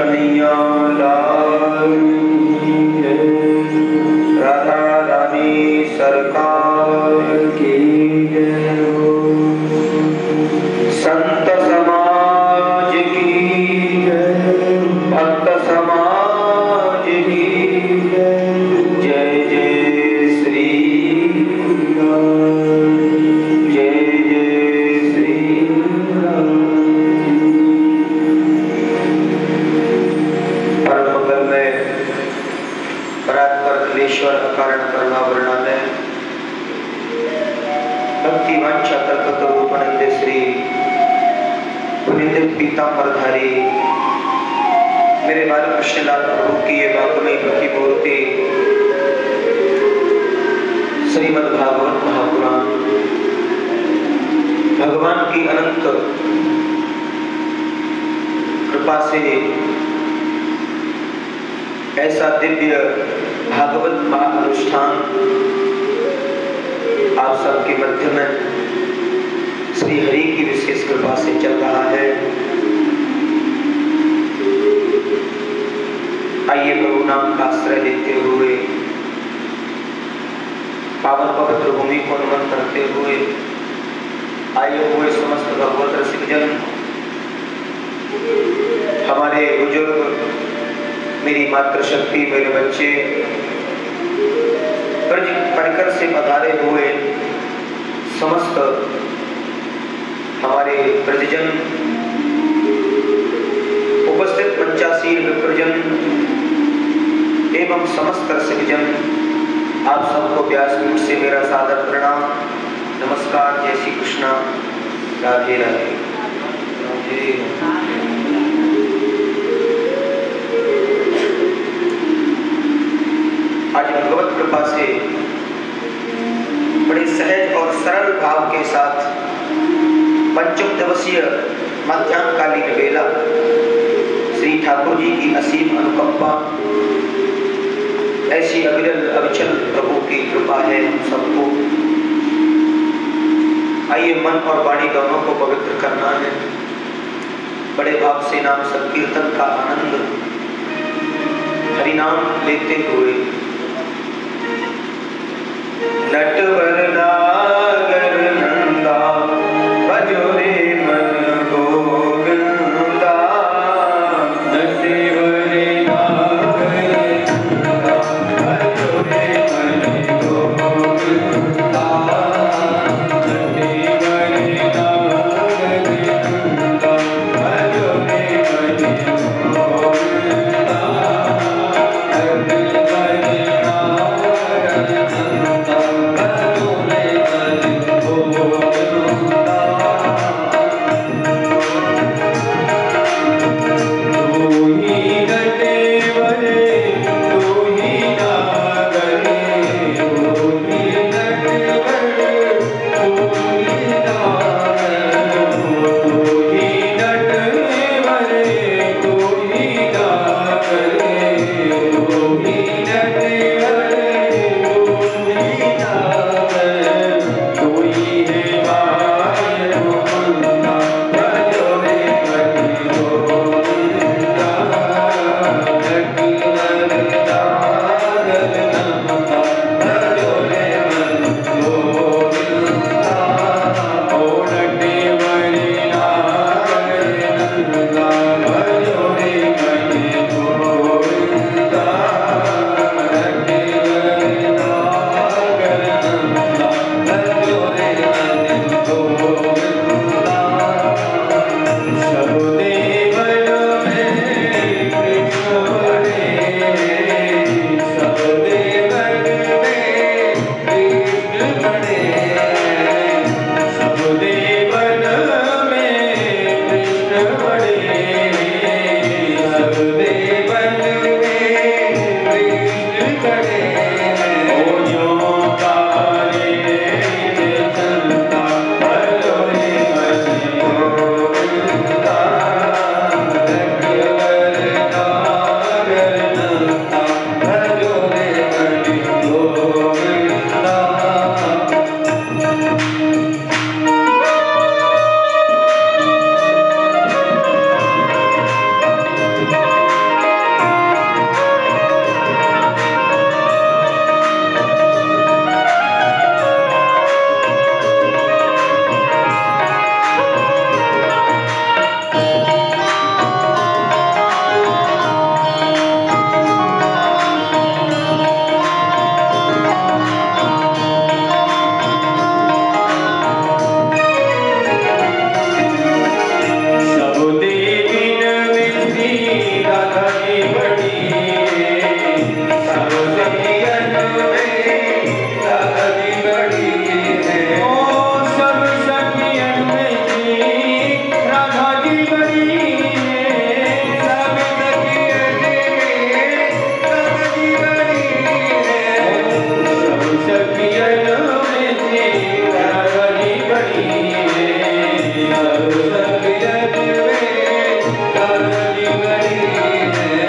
कन्हैया लाल की जय। राधा रानी सरकार की जय हो। संत समाज की जय, भक्त समाज की जय। जय जय श्री राम, जय जय श्री राम। परम मंगल में परात्पर अखिलेश्वर अकारण करुणा वर्णालय भक्ति वांछा कल्पतरूपनंदे श्री पुनिंदित पीतांबरधारी मेरे बाल कृष्णलाल प्रभु की ये वाकमयी भक्ति मूर्ति श्रीमद् भागवत महापुराण भगवान की अनंत कृपा से ऐसा दिव्य भागवत महाअनुष्ठान आप सबके मध्य में श्री हरि की विशेष कृपा से चल रहा है। आइए प्रभु नाम का आश्रय लेते हुए पावन पवित्र भूमि को नमन करते हुए आए हुए समस्त भगवत रसिक जन, हमारे बुजुर्ग, मेरी मातृशक्ति, मेरे बच्चे, ब्रज परिकर से पधारे हुए समस्त हमारे ब्रजजन, उपस्थित पंचासीन विप्रजन एवं समस्त रसिकजन, आप सबको व्यासपीठ से मेरा सादर प्रणाम, नमस्कार, जय श्री कृष्णा, राधे राधे। आज भगवत कृपा से बड़े सहज और सरल भाव के साथ पंचम दिवसीय मध्याह्नकालीन वेला श्री ठाकुर जी की असीम अनुकंपा, ऐसी अविरल अविचल प्रभु की कृपा है हम सबको। आइए मन और वाणी दोनों को पवित्र करना है। बड़े भाव से नाम संकीर्तन का आनंद हरिनाम लेते हुए नटवर नागर नंदा भजो रे मन गोविंदा। नटवर नागर नंदा भजो रे मन गोविंदा। नटवर नागर नंदा भजो रे मन गोविंदा। राधा जी बड़ी सब सखियन में राधा जी बड़ी है। ओ सब सखियन में जी राधा जी बड़ी है। सब सखियन में राधा जी बड़ी है। सब सखियन में जी राधा जी बड़ी है। सब सखियन में राधा जी बड़ी है।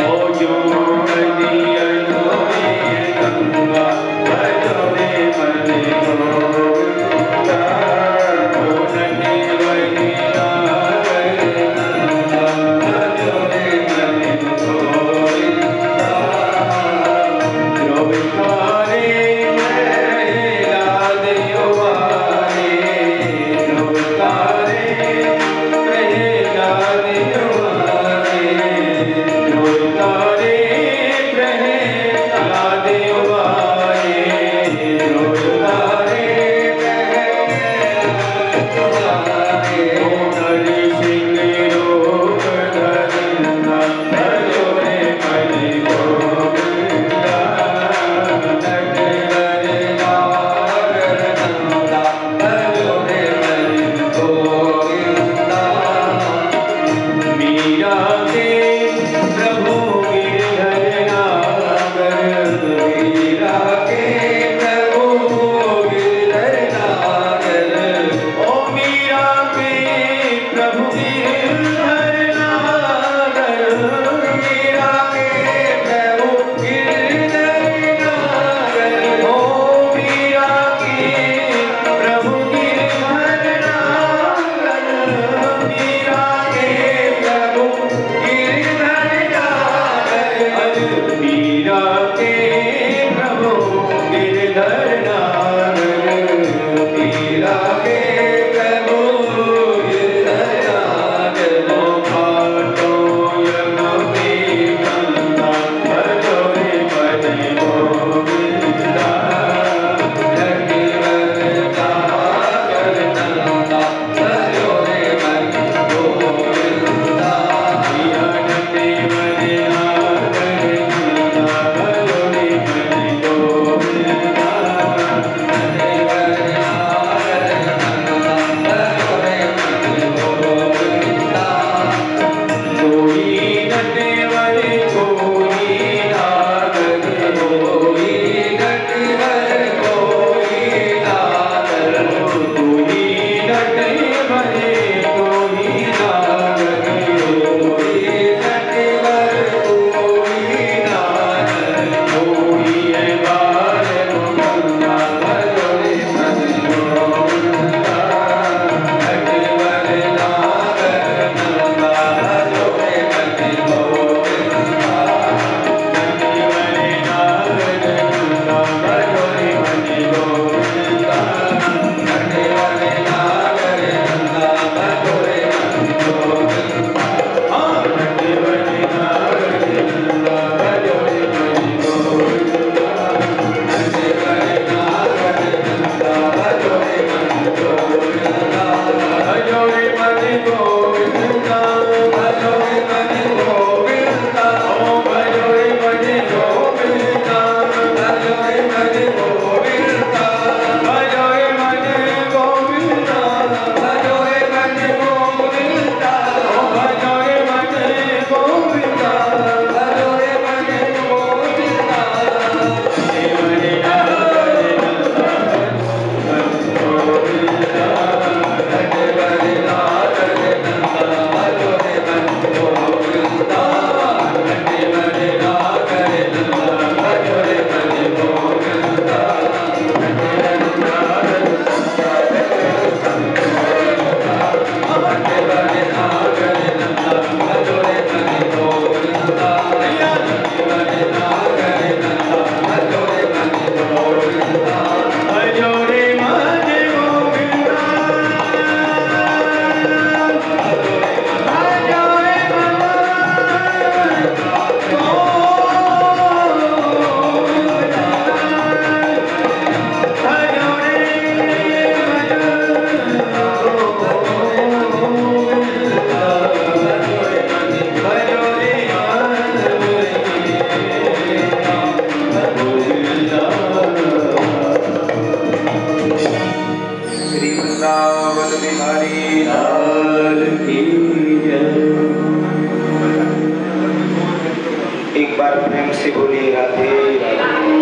बार प्रेम से बोलिए राधे राधे।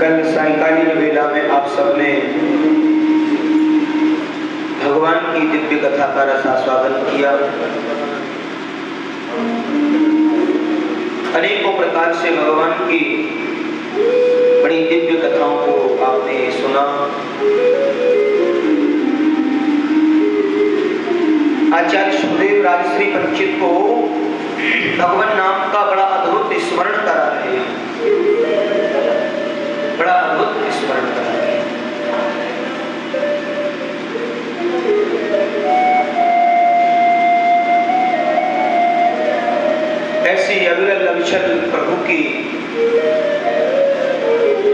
कल सायंकालीन वेला में आप सबने भगवान की दिव्य कथा का रसास्वादन किया। अनेकों प्रकार से भगवान की बड़ी दिव्य कथाओं को आपने सुना। आचार्य सुखदेव राजश्री परीक्षित को भगवान नाम का बड़ा अद्भुत स्मरण करा रहे हैं, बड़ा अद्भुत स्मरण करा रहे हैं। ऐसी अविरल अविचल प्रभु की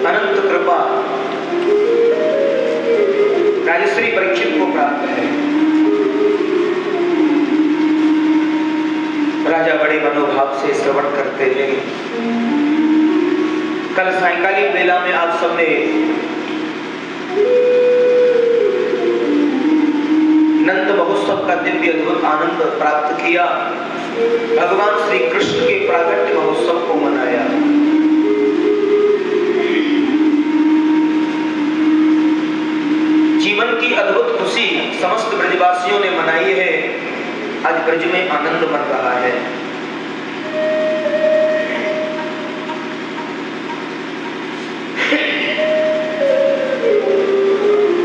अनंत कृपा राजश्री परीक्षित को प्राप्त है। राजा बड़े मनोभाव से श्रवण करते हैं। कल सायंकालीन वेला में आप सबने नंद महोत्सव का दिव्य अद्भुत आनंद प्राप्त किया। भगवान श्री कृष्ण के प्रागट्य महोत्सव को मनाया। जीवन की अद्भुत खुशी समस्त ब्रजवासियों ने मनाई है। आज ब्रज में आनंद बन रहा है।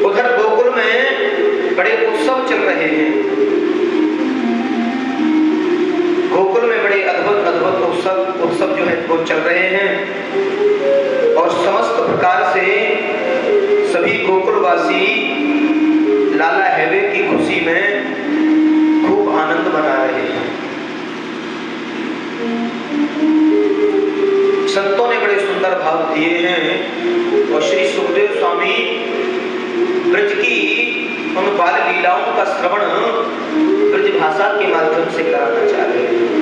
उधर गोकुल में बड़े उत्सव चल रहे हैं। गोकुल में बड़े अद्भुत अद्भुत उत्सव जो है वो चल रहे हैं और समस्त प्रकार से सभी गोकुलवासी लाला हैवे की खुशी में खूब आनंद मना रहे हैं। संतों ने बड़े सुंदर भाव दिए हैं और श्री सुखदेव स्वामी ब्रज की उन बाल लीलाओं का श्रवण ब्रज भाषा के माध्यम से कराना चाह रहे हैं।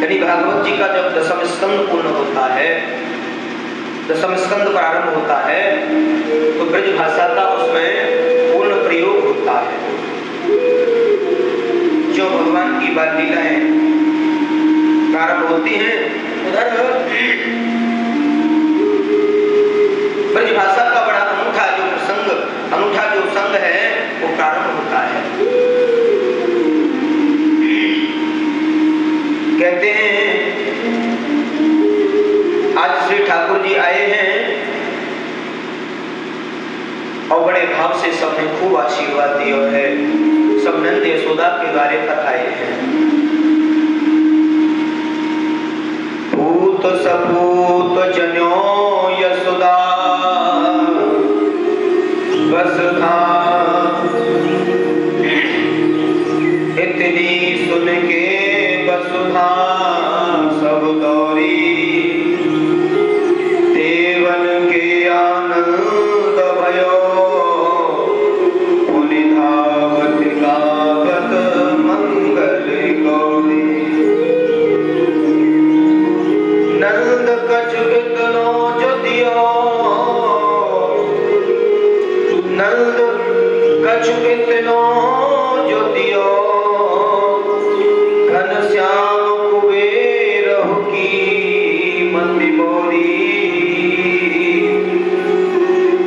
यानी भागवत जी का जब दशम स्कंद पूर्ण होता है, दशम स्कंद प्रारंभ होता है, तो ब्रज भाषा का उसमें पूर्ण प्रयोग होता है। जो भगवान की बाल लीलाएं प्रारंभ होती हैं, उधर ब्रज भाषा का बड़ा अनूठा जो प्रसंग, अनूठा जो संग है वो प्रारंभ होता है। कहते हैं आज श्री ठाकुर जी आए हैं और बड़े भाव से सबने खूब आशीर्वाद दिया है। सब नंद यशोदा के बारे बताए हैं। पूत सपूत जन्यो यशोदा वसुधा, इतनी सुन के वसुधा सब दौरी, देवन के आनंद भयो पुनि धावत गावत मंगल गौरी। नंद कछु इतनो जो दियो, नंद कछु इतनो जो दियो, घनश्याम कुबेरहु की मंदी मोरी,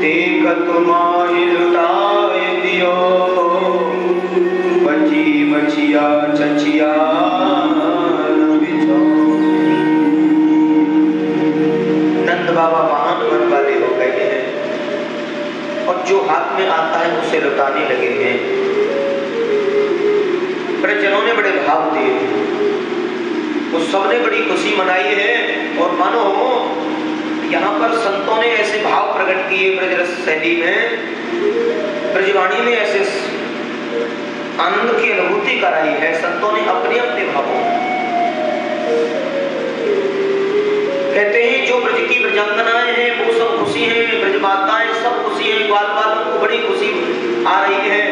देखत माहि लुटाए दियो, बची बचिया चचिया नंद बाबा महान मन वाले हो गए हैं और जो हाथ में आता है उसे लुटाने लगे हैं। ब्रजजनों ने बड़े भाव दिए, वो सबने बड़ी खुशी मनाई है और मानो यहाँ पर संतों ने ऐसे भाव प्रकट किए ब्रजरस शैली में, ब्रजवाणी में ऐसे आनंद की अनुभूति कराई है संतों ने अपने अपने भावों। कहते हैं जो ब्रज की ब्रजांगनाएं हैं वो सब खुशी हैं, ब्रज माताएं सब खुशी हैं, ग्वाल वालों को बड़ी खुशी आ रही है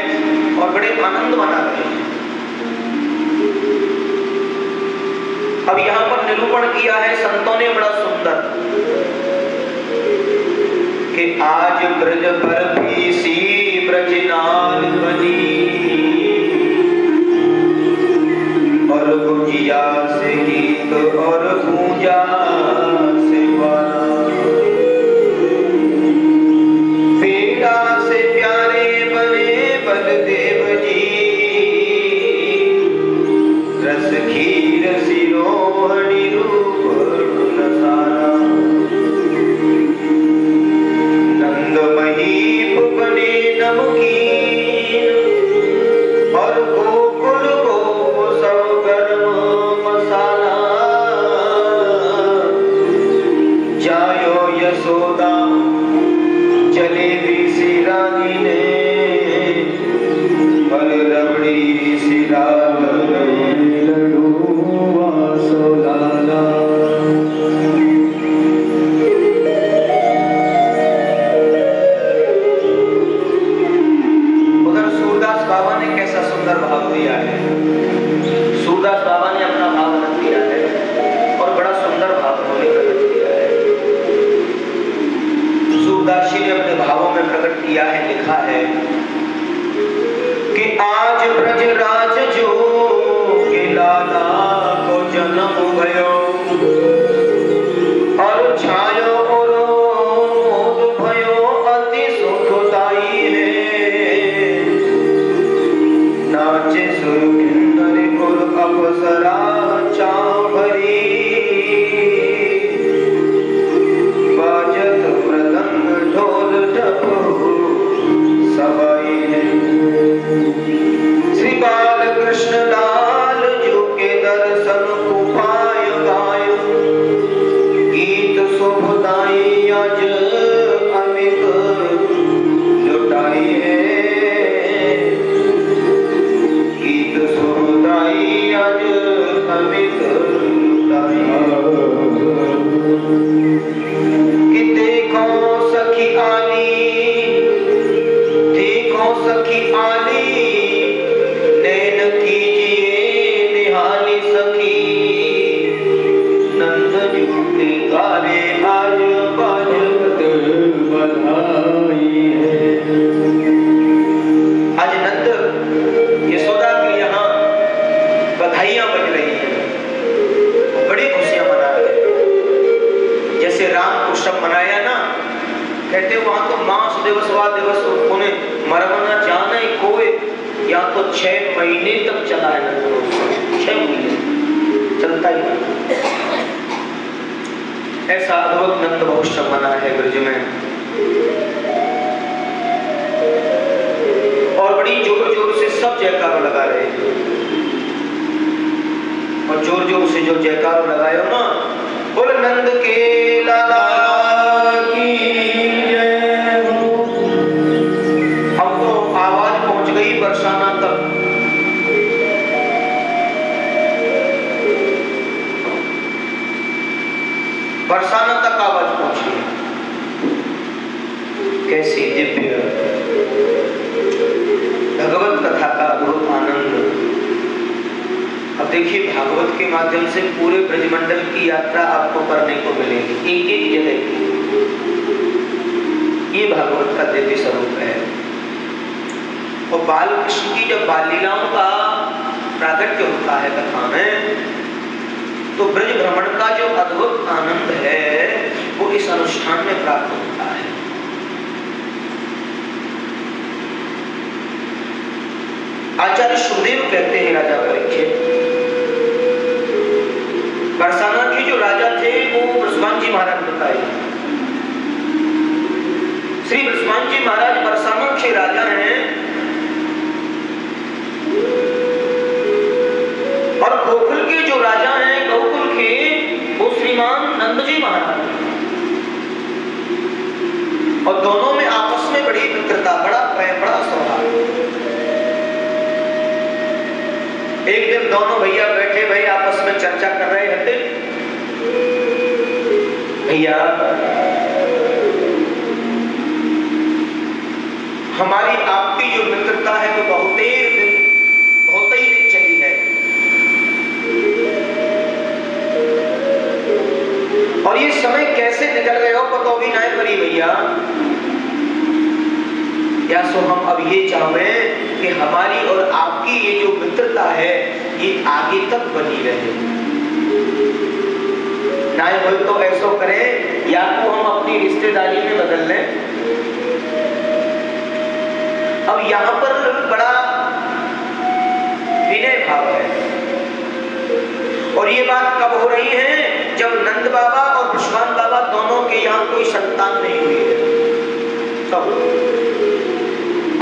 और बड़े आनंद मना रहे हैं। अब यहाँ पर निरूपण किया है संतों ने बड़ा सुंदर कि आज ब्रज पर भी सी ब्रज नाल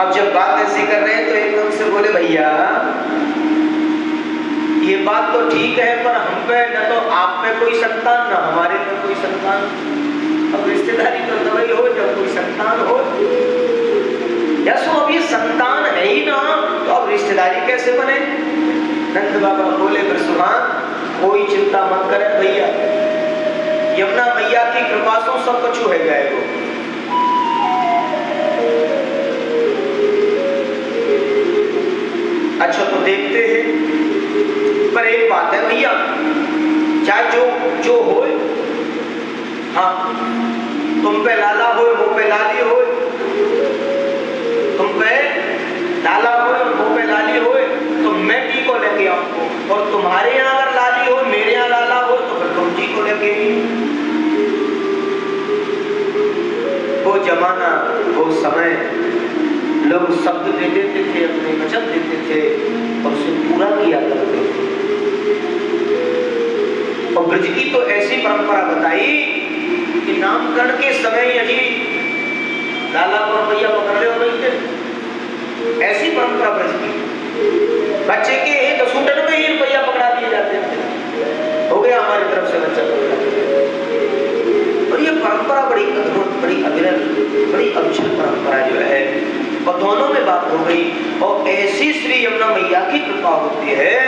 अब जब बात ऐसी कर रहे हैं तो एकदम से बोले भैया ये बात तो ठीक है, पर हम पे न तो आप पे कोई संतान, न हमारे पे कोई संतान। अब रिश्तेदारी तो तभी हो जब कोई संतान हो। या सो अब ये संतान है ही ना, तो अब रिश्तेदारी कैसे बने? नंद बाबा बोले ब्रजवान कोई चिंता मत करे भैया, यमुना मैया की कृपा से सब कुछ हो जाएगा। अच्छा तो देखते हैं, पर एक बात है भैया, चाहे जो हो, हाँ तुम पे लाला हो मुंह पे लाली हो, तुम पे लाला हो मुंह पे लाली हो, तो मैं टी को लेके आऊं, और तुम्हारे यहाँ अगर लाली हो मेरे यहाँ लाला हो तो फिर तुम टी को लेके। वो जमाना वो समय लोग शब्द दे देते थे, अपने वचन देते थे और उसे पूरा किया करते थे। और ब्रज की तो ऐसी परंपरा बताई कि नामकरण के समय यदि लाला को रुपया पकड़ ले नहीं थे, ऐसी परंपरा ब्रज की। बच्चे के 10 टन में ही रुपया पकड़ा दिए जाते थे, हो गया हमारी तरफ से बच्चा पकड़ा। और ये परंपरा बड़ी अद्भुत, बड़ी अविरल, बड़ी अविचल परंपरा जो है, और दोनों में बात हो गई। और ऐसी श्री यमुना मैया की कृपा होती है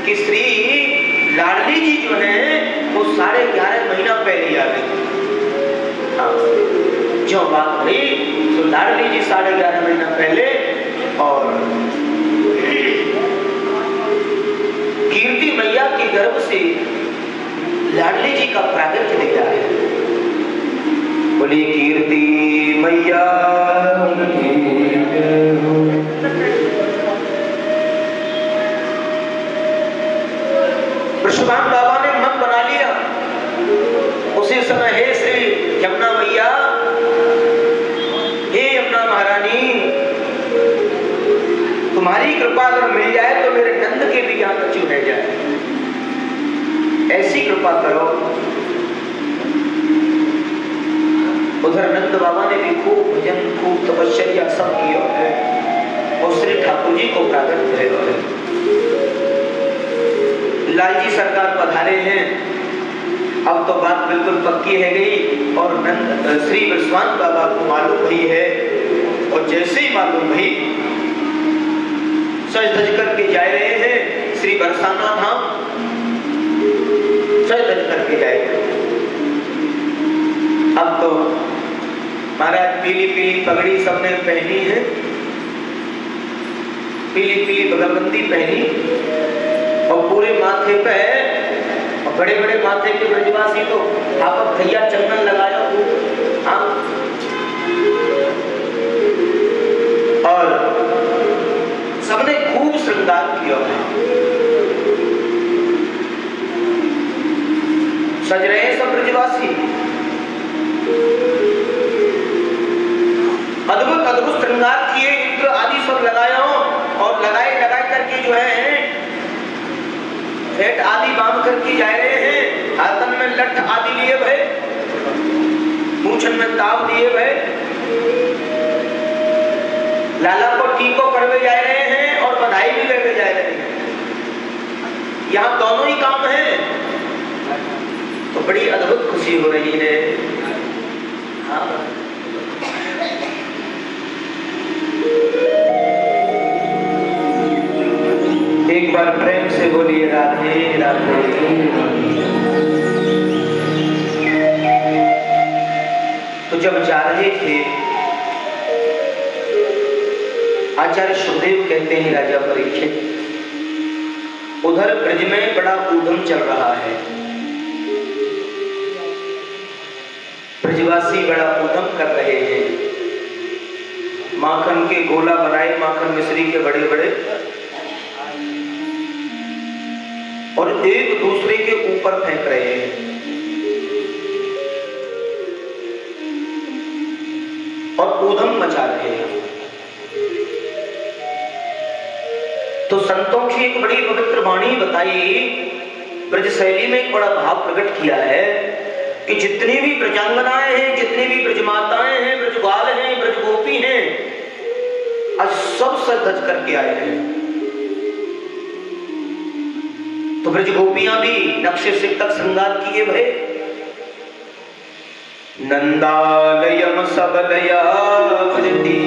कि श्री लाडली जी जो है वो 11.5 महीना पहले आ गई। हाँ, जो बात हुई तो लाडली जी 11.5 महीना पहले, और कीर्ति मैया के गर्भ से लाडली जी का प्रागट्य दिखा है। बोली कीर्ति मैया परशुराम बाबा ने मन बना लिया उसी समय, हे श्री यमुना मैया, हे यमुना महारानी, तुम्हारी कृपा अगर मिल जाए तो मेरे नंद के भी यहाँ बच्चे रह जाए, ऐसी कृपा करो। उधर नंद बाबा ने भी खूब भजन, खूब तपस्या सब किया है, और श्री ठाकुर जी को प्रागट्य है। लालजी सरकार पधारे हैं, अब तो बात बिल्कुल पक्की है गई, और नंद श्री बृजवान बाबा को मालूम भई है, और जैसे ही मालूम भई सज धज करके जा रहे हैं श्री बरसाना धाम, सज धज करके जाए। अब तो महाराज पीली पीली पगड़ी सबने पहनी है, पीली पीली बगलबंदी पहनी, और पूरे माथे पे, और बड़े बड़े माथे के ब्रजवासी तो आप भैया चंदन लगाया हो, हाँ, और सबने खूब श्रृंगार किया है, सज रहे हैं सब ब्रजवासी, अद्भुत अद्भुत श्रृंगार किए, इत्र आदि सब लगाया हो, और लगाए करके जो है फेट आदि बांध करके जा रहे हैं, हाथन में लठ आदि लिए भय, मूछन में ताव दिए भय, लाला को टीको करवे जा रहे हैं और बधाई भी लेके जा रहे हैं। यहाँ दोनों ही काम है, तो बड़ी अद्भुत खुशी हो रही है। हाँ, एक बार प्रेम से बोलिए राधे राधे। तो जब जा रहे थे, आचार्य सुखदेव कहते हैं राजा परीक्षित, उधर ब्रज में बड़ा ऊधम चल रहा है, ब्रजवासी बड़ा ऊधम कर रहे हैं, माखन के गोला बनाए, माखन मिश्री के बड़े बड़े, और एक दूसरे के ऊपर फेंक रहे हैं। और ऊधम मचा रहे हैं। तो संतों की एक बड़ी पवित्र वाणी बताई, ब्रज शैली में एक बड़ा भाव प्रकट किया है कि जितनी भी ब्रजांगनाएं हैं, जितनी भी ब्रजमाताएं हैं, ब्रजबाल हैं, ब्रजगोपी हैं, आज सब सज धज करके आए हैं। तो ब्रज गोपियां भी नक्शे से तक श्रृंगार किए भय। नंदालयम सबलया भजती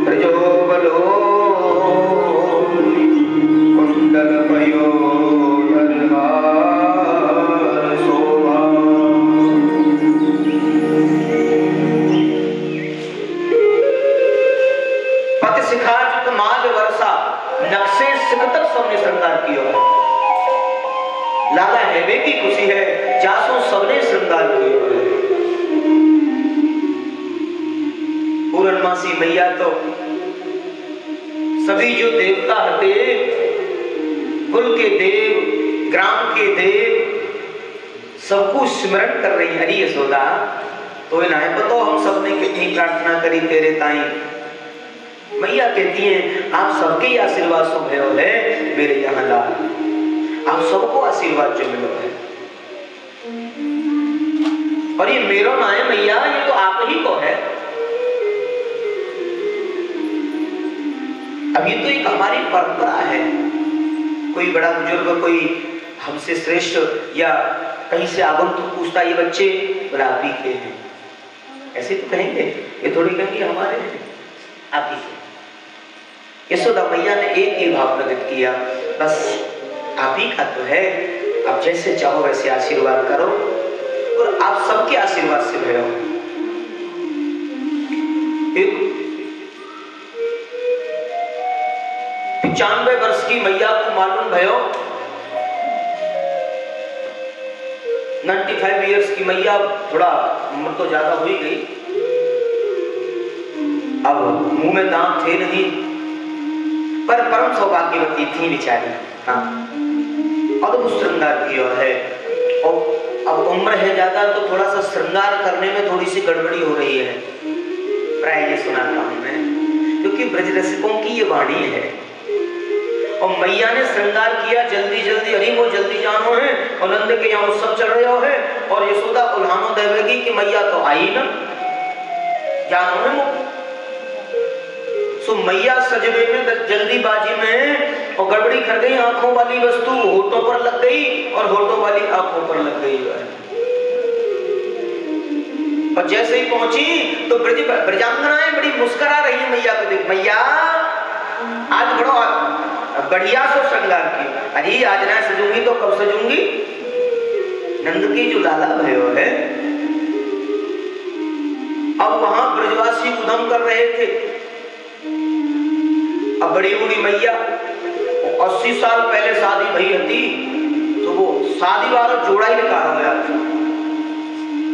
प्रजोबलो कुंडल पयो शोभा। पति शिखाजुत माल वर्षा नक्शे सिख तक सबने श्रृंगार किया है। लाला हेबे की खुशी है, जासों सबने श्रृंगार किया है। पूर्णमासी मैया तो सभी जो देवता हते, कुल के देव, ग्राम के देव, सबको स्मरण कर रही हरी यशोदा। तो इन्हें बताओ हम सबने कितनी प्रार्थना करी तेरे ताई। मैया कहती हैं आप सबके ही आशीर्वाद सो भयो है मेरे यहाँ लाल, आप सबको आशीर्वाद जो मिलो है। और ये मेरो ना है मैया, ये तो आप ही को है। अब ये तो एक हमारी परंपरा है। कोई बड़ा बुजुर्ग, कोई हमसे श्रेष्ठ या कहीं से आगंतुक पूछता ये बच्चे बोला आप ही के हैं, ऐसे तो कहेंगे, ये थोड़ी कहेंगे हमारे हैं, आप ही के। यशोदा मैया ने एक ही भाव प्रकट किया, बस आप ही का तो है, आप जैसे चाहो वैसे आशीर्वाद करो और आप सबके आशीर्वाद से भयो। 95 वर्ष की मैया को मालूम भयो, 95 इयर्स की मैया, थोड़ा उम्र तो ज्यादा हो ही गई। अब मुंह में दांत थे नहीं, पर परम सौभाग्यवती थी बेचारी। हाँ, अद्भुत श्रृंगार किया है। और अब उम्र है ज्यादा तो थोड़ा सा श्रृंगार करने में थोड़ी सी गड़बड़ी हो रही है, प्राय ये सुनाता हूं मैं, क्योंकि ब्रज रसिकों की ये वाणी है। और मैया ने श्रृंगार किया जल्दी जल्दी, अरे वो जल्दी जानो है, और नंद के यहाँ उत्सव चल रहा है, और यशोदा उल्हानो देवेगी कि मैया तो आई ना, जानो है वो। सो मैया सजवे में जल्दीबाजी में और गड़बड़ी कर गई, आंखों वाली वस्तु होठों पर लग गई और होठों वाली आंखों पर लग गई। और जैसे ही पहुंची तो ब्रजांगनाएं बड़ी मुस्कुरा रही है मैया को देख। मैया आज बड़ो बढ़िया सो श्रृंगार की, अरे आज ना सजूंगी तो कब सजूंगी। नंद की जो लाला भयो है, अब वहां ब्रजवासी उद्यम कर रहे थे। अब बड़ी बूढ़ी मैया 80 साल पहले शादी भई थी, तो वो शादी वाला जोड़ा ही निकाल गया।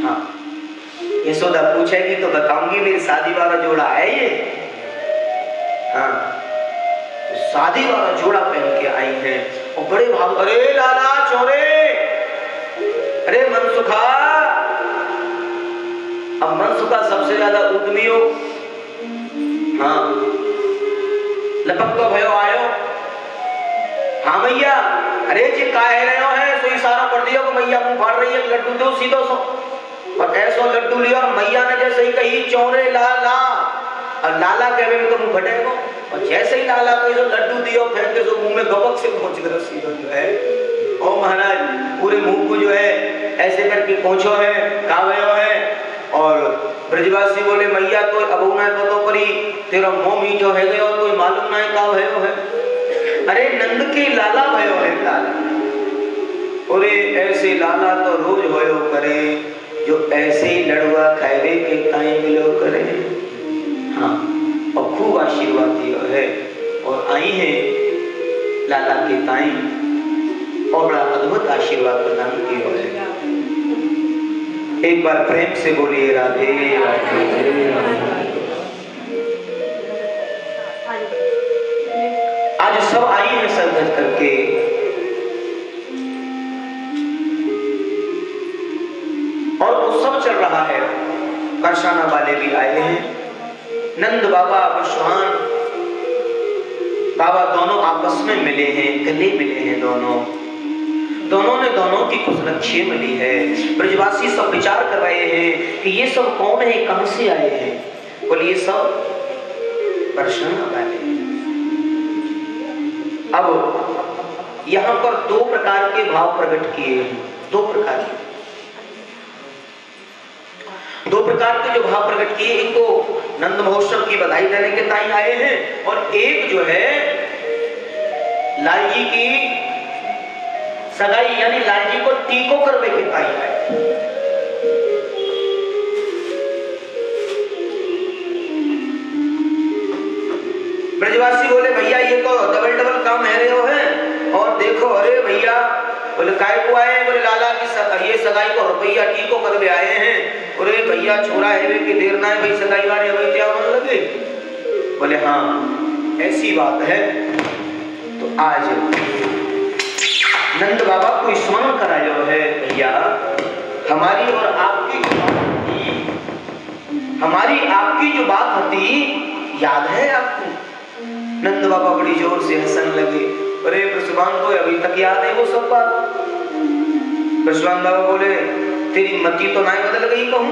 हाँ, यशोदा पूछेगी तो बताऊंगी मेरी शादी वाला जोड़ा है ये। हाँ, तो शादी वाला जोड़ा पहन के आई हैं और बड़े भाव, अरे लाला चोरे, अरे मनसुखा। अब मनसुखा सबसे ज्यादा उद्यमी हो। हाँ, लपक तो भयो आयो। हाँ मैया, अरे जी काहे रहे हो है, सो इशारा कर दिया कि मैया मुंह फाड़ रही है, लड्डू दो सीधो सो। और ऐसो लड्डू लिया और मैया ने जैसे ही कही चौरे लाला, और लाला कहवे में तो मुंह फटेगा। और जैसे ही लाला को जो लड्डू दियो फेंक के जो मुंह में गबक से पहुंच गया सीधो जो है। ओ महाराज पूरे मुंह को जो है ऐसे करके पहुंचो है, कहा भयो है। और ब्रजवासी बोले मैया तो अब उन्हें पतो करी तेरा मुंह मीठो है गयो, कोई मालूम ना का भयो है। अरे नंद के लाला भयो है लाला। अरे ऐसे लाला तो रोज भयो करे, जो ऐसे ही लड़ुआ खाएवे के ताई मिलो करे। हाँ, और खूब आशीर्वाद दियो है और आई है लाला के ताई और बड़ा अद्भुत आशीर्वाद प्रदान किया है। एक बार प्रेम से बोलिए राधे राधे। आज सब आई है संगत करके, और उत्सव चल रहा है। बरसाना वाले भी आए हैं, नंद बाबा विश्वान बाबा दोनों आपस में मिले हैं, गले मिले हैं दोनों ने दोनों की कुशलक्षेम मिली है। ब्रजवासी सब विचार कर रहे हैं कि ये सब कौन है, कहां से आए हैं। बोले ये सब बरसाने वाले हैं। अब यहाँ पर दो प्रकार के भाव प्रकट किए हैं, दो प्रकार के जो भाव प्रकट किए, एक तो नंद महोत्सव की बधाई देने के ताई आए हैं और एक जो है लाल जी की सगाई यानी लाल जी को टीको करने के ताई आए। ब्रजवासी बोले भैया ये तो डबल डबल काम है रहे हो है, और देखो अरे भैया बोले काय को आए, बोले लाला की ये सगाई को रुपया टीको करवे आए हैं। अरे भैया छोरा है कि देर ना है भाई सगाई वाले भाई क्या मन लगे। बोले हाँ ऐसी बात है। तो आज नंद बाबा को स्मरण कराया है भैया, हमारी और आपकी जो बात होती याद है आपको। नंद बाबा बड़ी जोर से हंसने लगे। अरे ब्रजवान को अभी तक याद है वो सब बात। ब्रजवान बाबा बोले तेरी मति तो ना बदल गई कहूं,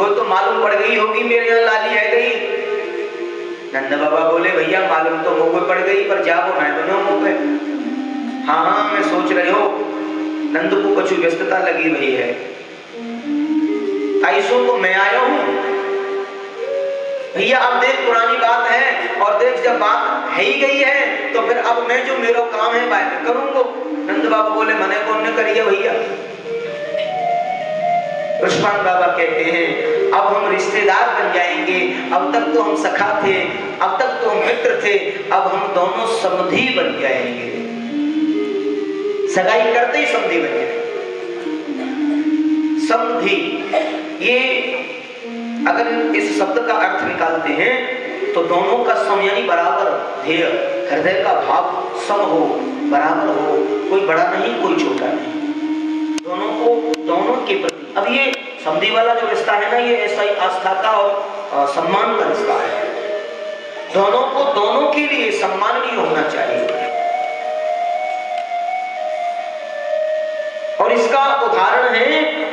तो मालूम पड़ गई होगी मेरे यहाँ लाली है गई। नंद बाबा बोले भैया मालूम तो मुंह पड़ गई पर जाओ ना बनो मुंह पे। हाँ मैं सोच रही हो नंद को कुछ व्यस्तता लगी हुई है, ताइसों को मैं आया हूं भैया। अब देख पुरानी बात है और देख जब बात है ही गई है तो फिर अब मैं जो मेरा काम है मैं करूंगा। नंद बाबा बोले मने कौन ने करिए भैया। पुष्पान बाबा कहते हैं अब हम रिश्तेदार बन जाएंगे, अब तक तो हम सखा थे, अब तक तो हम मित्र थे, अब हम दोनों समधी बन जाएंगे। सगाई करते ही समधी बन जाएंगे। समधी ये अगर इस शब्द का अर्थ निकालते हैं तो दोनों का सम यानी बराबर ध्येय, हृदय का भाव सम हो, बराबर हो, कोई बड़ा नहीं कोई छोटा नहीं, दोनों के प्रति। अब ये समधी वाला जो रिश्ता है ना, ये ऐसा ही आस्था का और सम्मान का रिश्ता है। दोनों को दोनों के लिए सम्माननीय होना चाहिए। और इसका उदाहरण है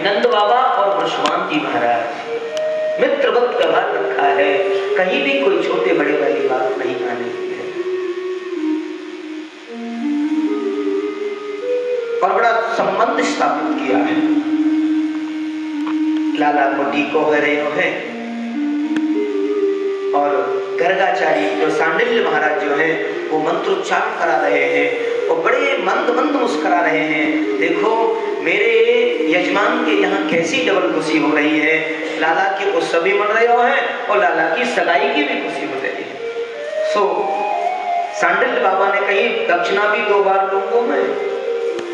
नंद बाबा और ब्रजवान जी महाराज। मित्रवत व्यवहार रखा है, कहीं भी कोई छोटे बड़े वाली बात नहीं आने की है। और बड़ा संबंध स्थापित किया है। लाला कोटी को हरे है और गर्गाचार्य जो सांडिल्य महाराज जो है वो मंत्रोच्चारण करा रहे हैं और बड़े मंद मंद मुस्कुरा रहे हैं। देखो मेरे यजमान के यहाँ कैसी डबल खुशी हो रही है, लाला की उत्सव भी मन रहे हैं और लाला की सगाई की भी खुशी हो रही है। सो सांडिल्य बाबा ने कही दक्षिणा भी 2 बार लूंगा मैं।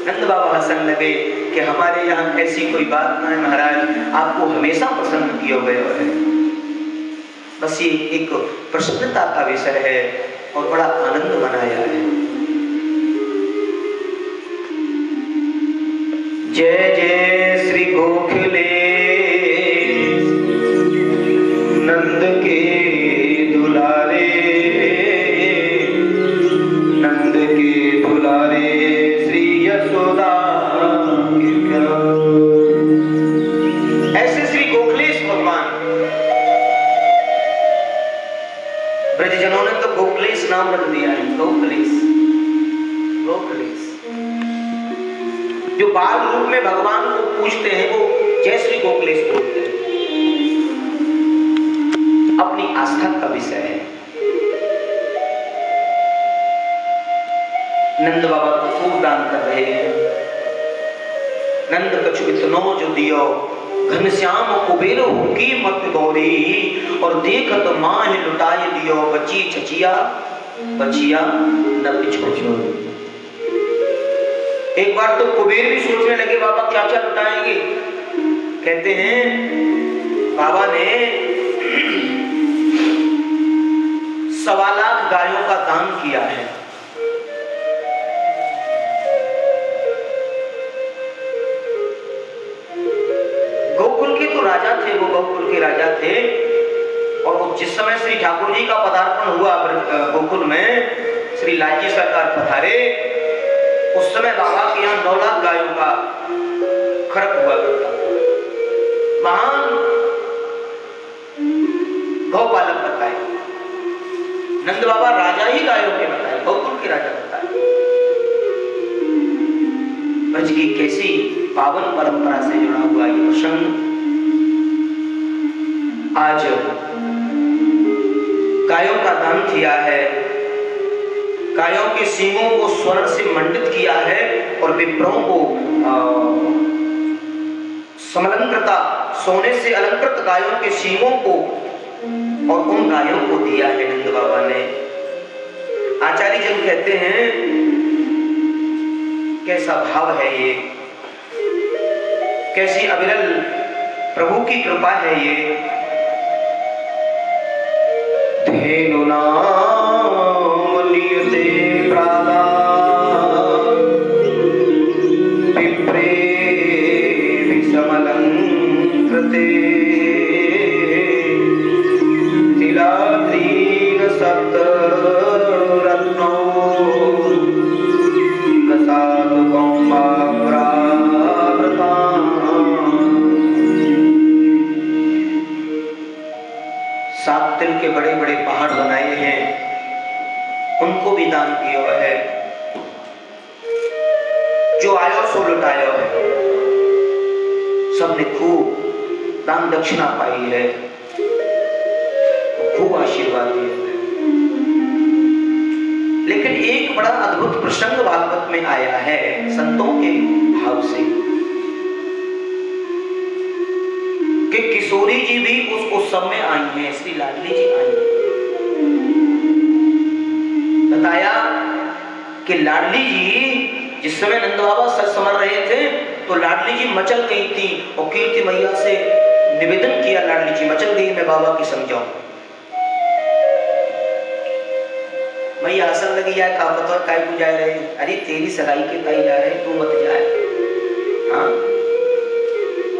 नंद बाबा हंसने लगे कि हमारे यहाँ ऐसी कोई बात ना है महाराज, आपको हमेशा प्रसन्न किया गया है। बस ये एक प्रसन्नता का विषय है और बड़ा आनंद मनाया है। जय जय श्री गोखले नंद के दुलारे, नंद के दुलारे श्री यशोदा के प्यारे। ऐसे श्री गोखलेश भगवान, ब्रजजनों ने तो गोखलेश नाम रख दिया है। गोखलेश जो बाल रूप में भगवान को पूजते हैं वो जय श्री गोखलेश बोलते हैं। अपनी आस्था का विषय है। नंद बाबा को खूब दान कर रहे हैं। नंद कछु इतनो जो दियो घनश्याम कुबेर की मत गौरी, और देखत माह लुटाए दियो बची छचिया बचिया न पिछो। एक बार तो कुबेर भी सोचने लगे बाबा क्या क्या लुटाएंगे। कहते हैं बाबा ने 1.25 लाख गायों का दान किया है। गोकुल के तो राजा थे, वो गोकुल के राजा थे। और जिस समय श्री ठाकुर जी का पदार्पण हुआ गोकुल में, श्री लालजी सरकार पधारे, उस समय बाबा के यहाँ 9 लाख गायों का खर्च हुआ करता। महान गौपालक बताए, नंद बाबा राजा ही गायों के बताए, गौकुल के राजा बताए। ब्रज की कैसी पावन परंपरा से जुड़ा हुआ ये प्रसंग। आज गायों का दान किया है, गायों के सींगों को स्वर्ण से मंडित किया है और विप्रों को समलंकृता सोने से अलंकृत गायों के सींगों को और उन गायों को दिया है नंद बाबा ने। आचार्य जन कहते हैं कैसा भाव है ये, कैसी अविरल प्रभु की कृपा है ये। धेनुना नियते प्रादा विप्रे विषमलंकृते तिलाद्रीन सप्तरत्नो गसाद गौम्बाव्रावृता। सात तिल के बड़े बड़े पहाड़ बनाए हैं, उनको भी दान किया है। जो आयो सो लुटायो है, सबने खूब दान दक्षिणा पाई है, खूब आशीर्वाद दिए है। लेकिन एक बड़ा अद्भुत प्रसंग भागवत में आया है संतों के भाव से कि किशोरी जी भी उस उत्सव में आई हैं, श्री लाडली जी आई हैं। बताया कि लाडली जी जिस समय नंद बाबा सच समझ रहे थे तो लाडली जी मचल गई थी और कीर्ति मैया से निवेदन किया, लाडली जी मचल गई, मैं बाबा की समझाऊं। मैया हसन लगी, जाए का पता काय को जा रहे, अरे तेरी सगाई के कहीं जा रहे, तू मत जाए। हाँ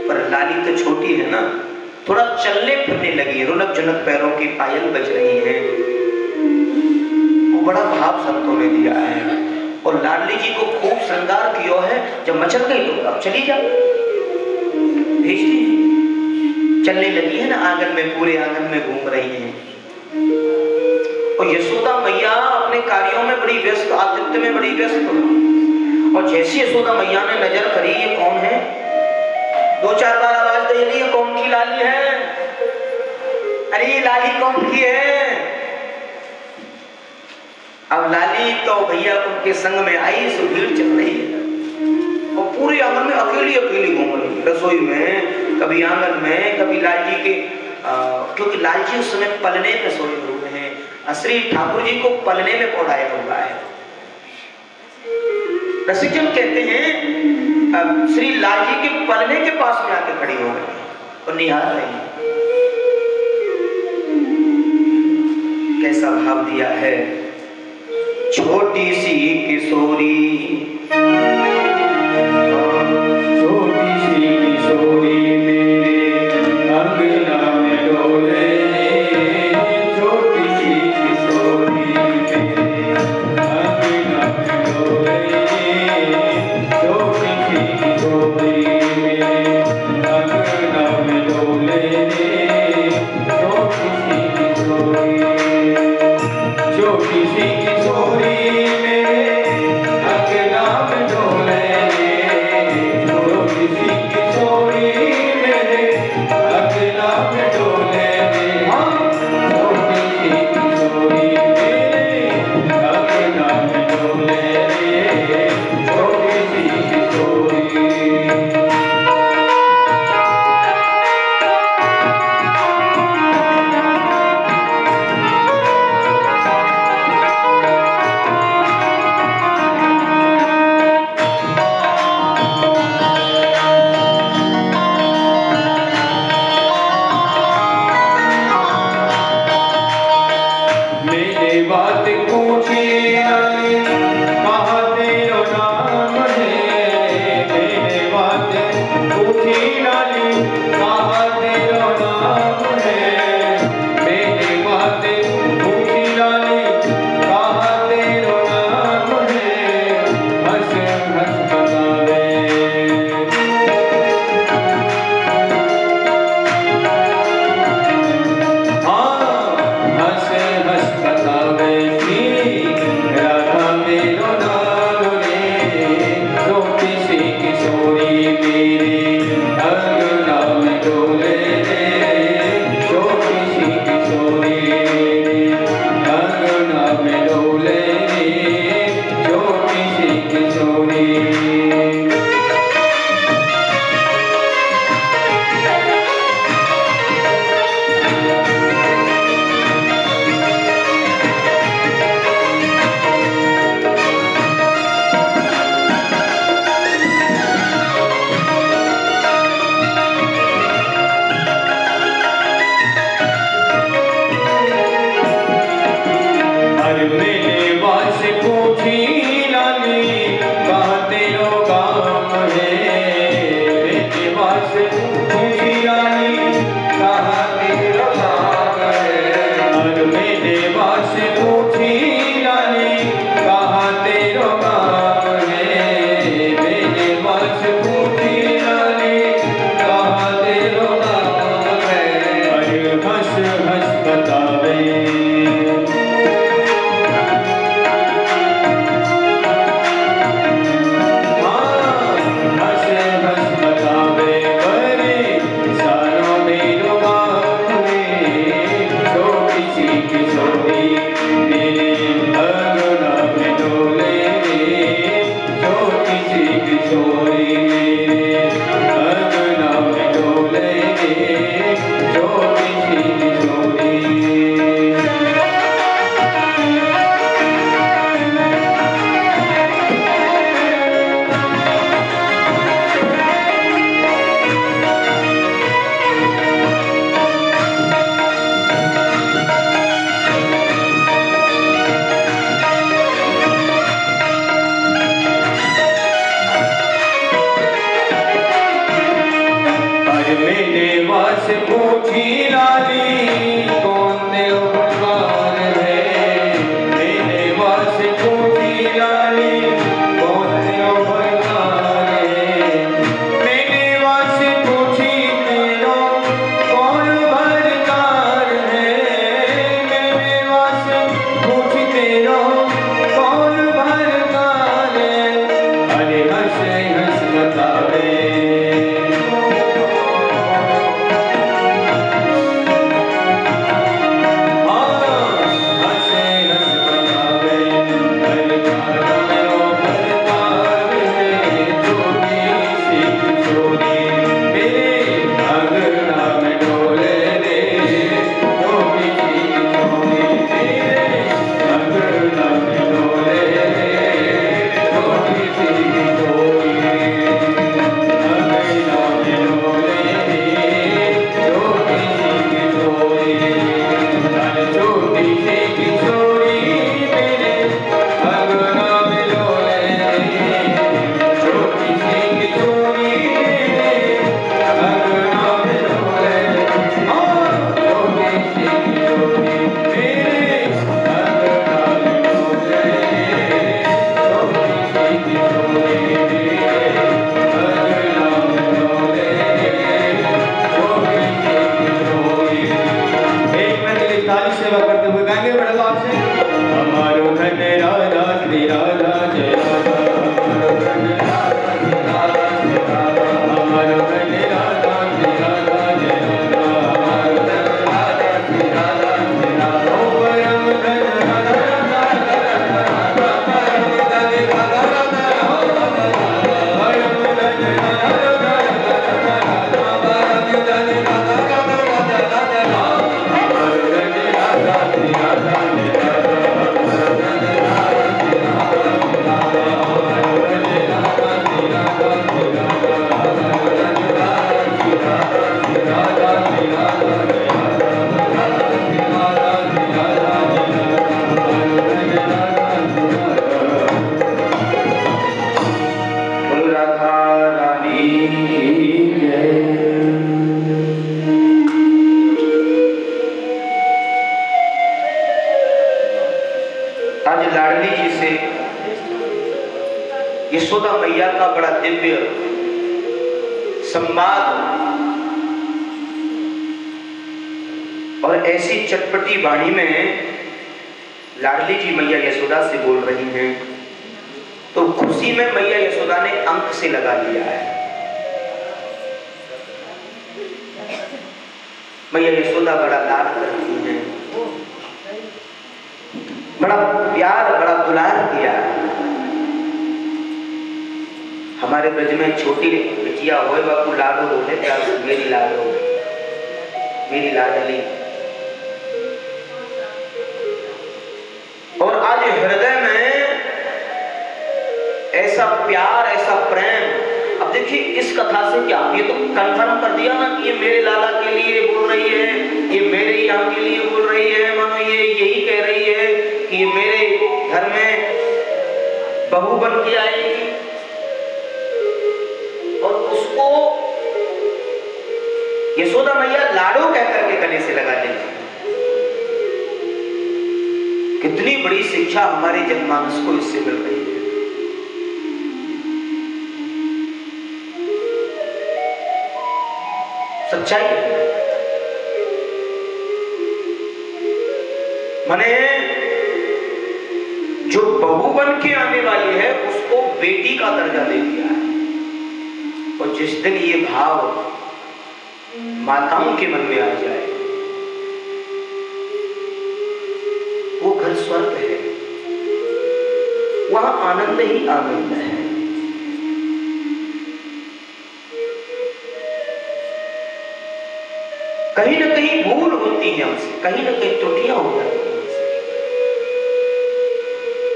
पर लाली तो छोटी है ना, थोड़ा चलने फिरने लगी, रुनक जुनक पैरों की पायल बज रही है। वो बड़ा भाव संतों ने दिया है और लाडली जी को खूब श्रृंगार किया है। जब मचल गई तो अब चली जा, भेज दी। चलने लगी है ना आंगन में, पूरे आंगन में घूम रही है। और यशोदा मैया अपने कार्यों में बड़ी व्यस्त, आतिथ्य में बड़ी व्यस्त। और जैसी यशोदा मैया ने नजर करी ये कौन है, दो चार बार आवाज दे रही है, कौन की लाली है, अरे ये लाली कौन की है। अब लाली तो भैया उनके संग में आई, सो भीड़ चल रही है और पूरे आंगन में अकेली अकेली घूम रही है, रसोई में, कभी आंगन में, कभी लालजी के क्योंकि लालजी उस समय पलने में सोए हुए हैं, श्री ठाकुर जी को पलने में पौड़ाया हुआ है। रसिकजन कहते हैं श्री लालजी के पलने के पास में आके खड़ी हो गई और निहार रही। कैसा भाव दिया है। छोटी सी किशोरी, छोटी सी किशोरी मेरे अंगना में डोले, छोटी सी किशोरी मेरे अंगना में डोले, छोटी सी किशोरी मेरे अंगना में डोले, छोटी सी किशोरी, छोटी सी किशोरी मेरे अंगना में डोले। बतावे यशोदा मैया का बड़ा दिव्य संवाद और ऐसी चटपटी वाणी में लाडली जी मैया यशोदा से बोल रही हैं, तो खुशी में मैया यशोदा ने अंक से लगा लिया है। मैया यशोदा बड़ा लाड करती हैं, बड़ा प्यार बड़ा दुलार किया। हमारे ब्रज में छोटी बिटिया होए बापू लाडो बोले प्यार मेरी लाडो मेरी लाडली। और आज हृदय में ऐसा प्यार ऐसा प्रेम। अब देखिए इस कथा से क्या, ये तो कंफर्म कर दिया ना कि ये मेरे लाला के लिए बोल रही है, ये मेरे यहाँ के लिए बोल रही है। मानो ये यही कह रही है कि ये मेरे घर में बहू बन के आएगी। और उसको यशोदा मैया लाडो कह करके गले से लगा देती। कितनी बड़ी शिक्षा हमारे जनमानस को इससे मिल रही है। सच्चाई है। माने जो बहू बन के आने वाली है उसको बेटी का दर्जा दे दिया है। और जिस दिन ये भाव माताओं के मन में आ जाए, वो घर स्वर्ग है, वहां आनंद ही आनंद है। कहीं ना कहीं भूल होती है हमसे, कहीं ना कहीं त्रुटियां हो जाती हैं।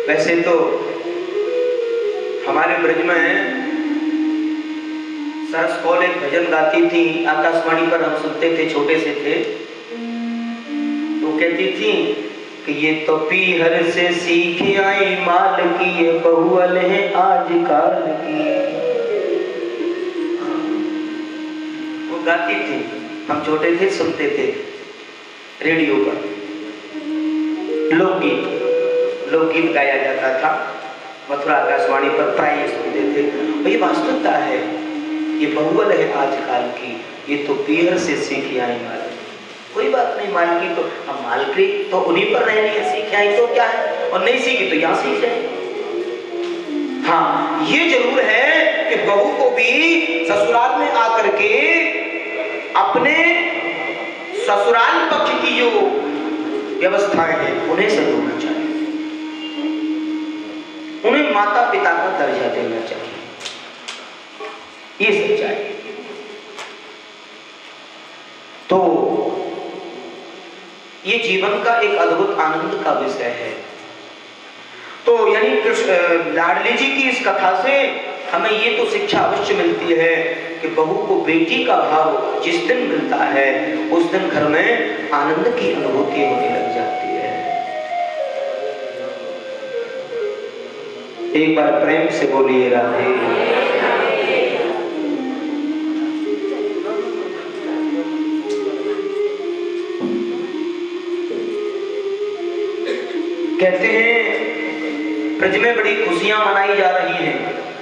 वैसे तो हमारे ब्रज में सरस कौल एक भजन गाती थी, आकाशवाणी पर हम सुनते थे, छोटे से थे। तो कहती थी कि ये तो पीहर से सीख आई माल की, ये बहुअल है आज काल की। वो गाती थी, हम छोटे थे, सुनते थे रेडियो पर। लोकगीत गाया जाता था, मथुरा आकाशवाणी पर प्राय सुनते थे। और ये वास्तविकता है, ये बहुअल है आजकल की, ये तो पीहर से सीख आई माल। कोई बात नहीं, माल की तो अब माल की तो उन्हीं पर रहनी है, सीख आई तो क्या है, और नहीं सीखी तो यहाँ सीख जाए। हाँ, ये जरूर है कि बहू को भी ससुराल में आकर के अपने ससुराल पक्ष की जो व्यवस्थाएं हैं उन्हें संजोना चाहिए, उन्हें माता पिता का दर्जा देना चाहिए। ये सच्चाई। तो ये जीवन का एक अद्भुत आनंद का विषय है। तो यानी लाडली जी की इस कथा से हमें ये तो शिक्षा अवश्य मिलती है कि बहू को बेटी का भाव जिस दिन मिलता है उस दिन घर में आनंद की अनुभूति होने लग जाती है। एक बार प्रेम से बोलिए राधे। कहते हैं ब्रज में बड़ी खुशियां मनाई जा रही हैं,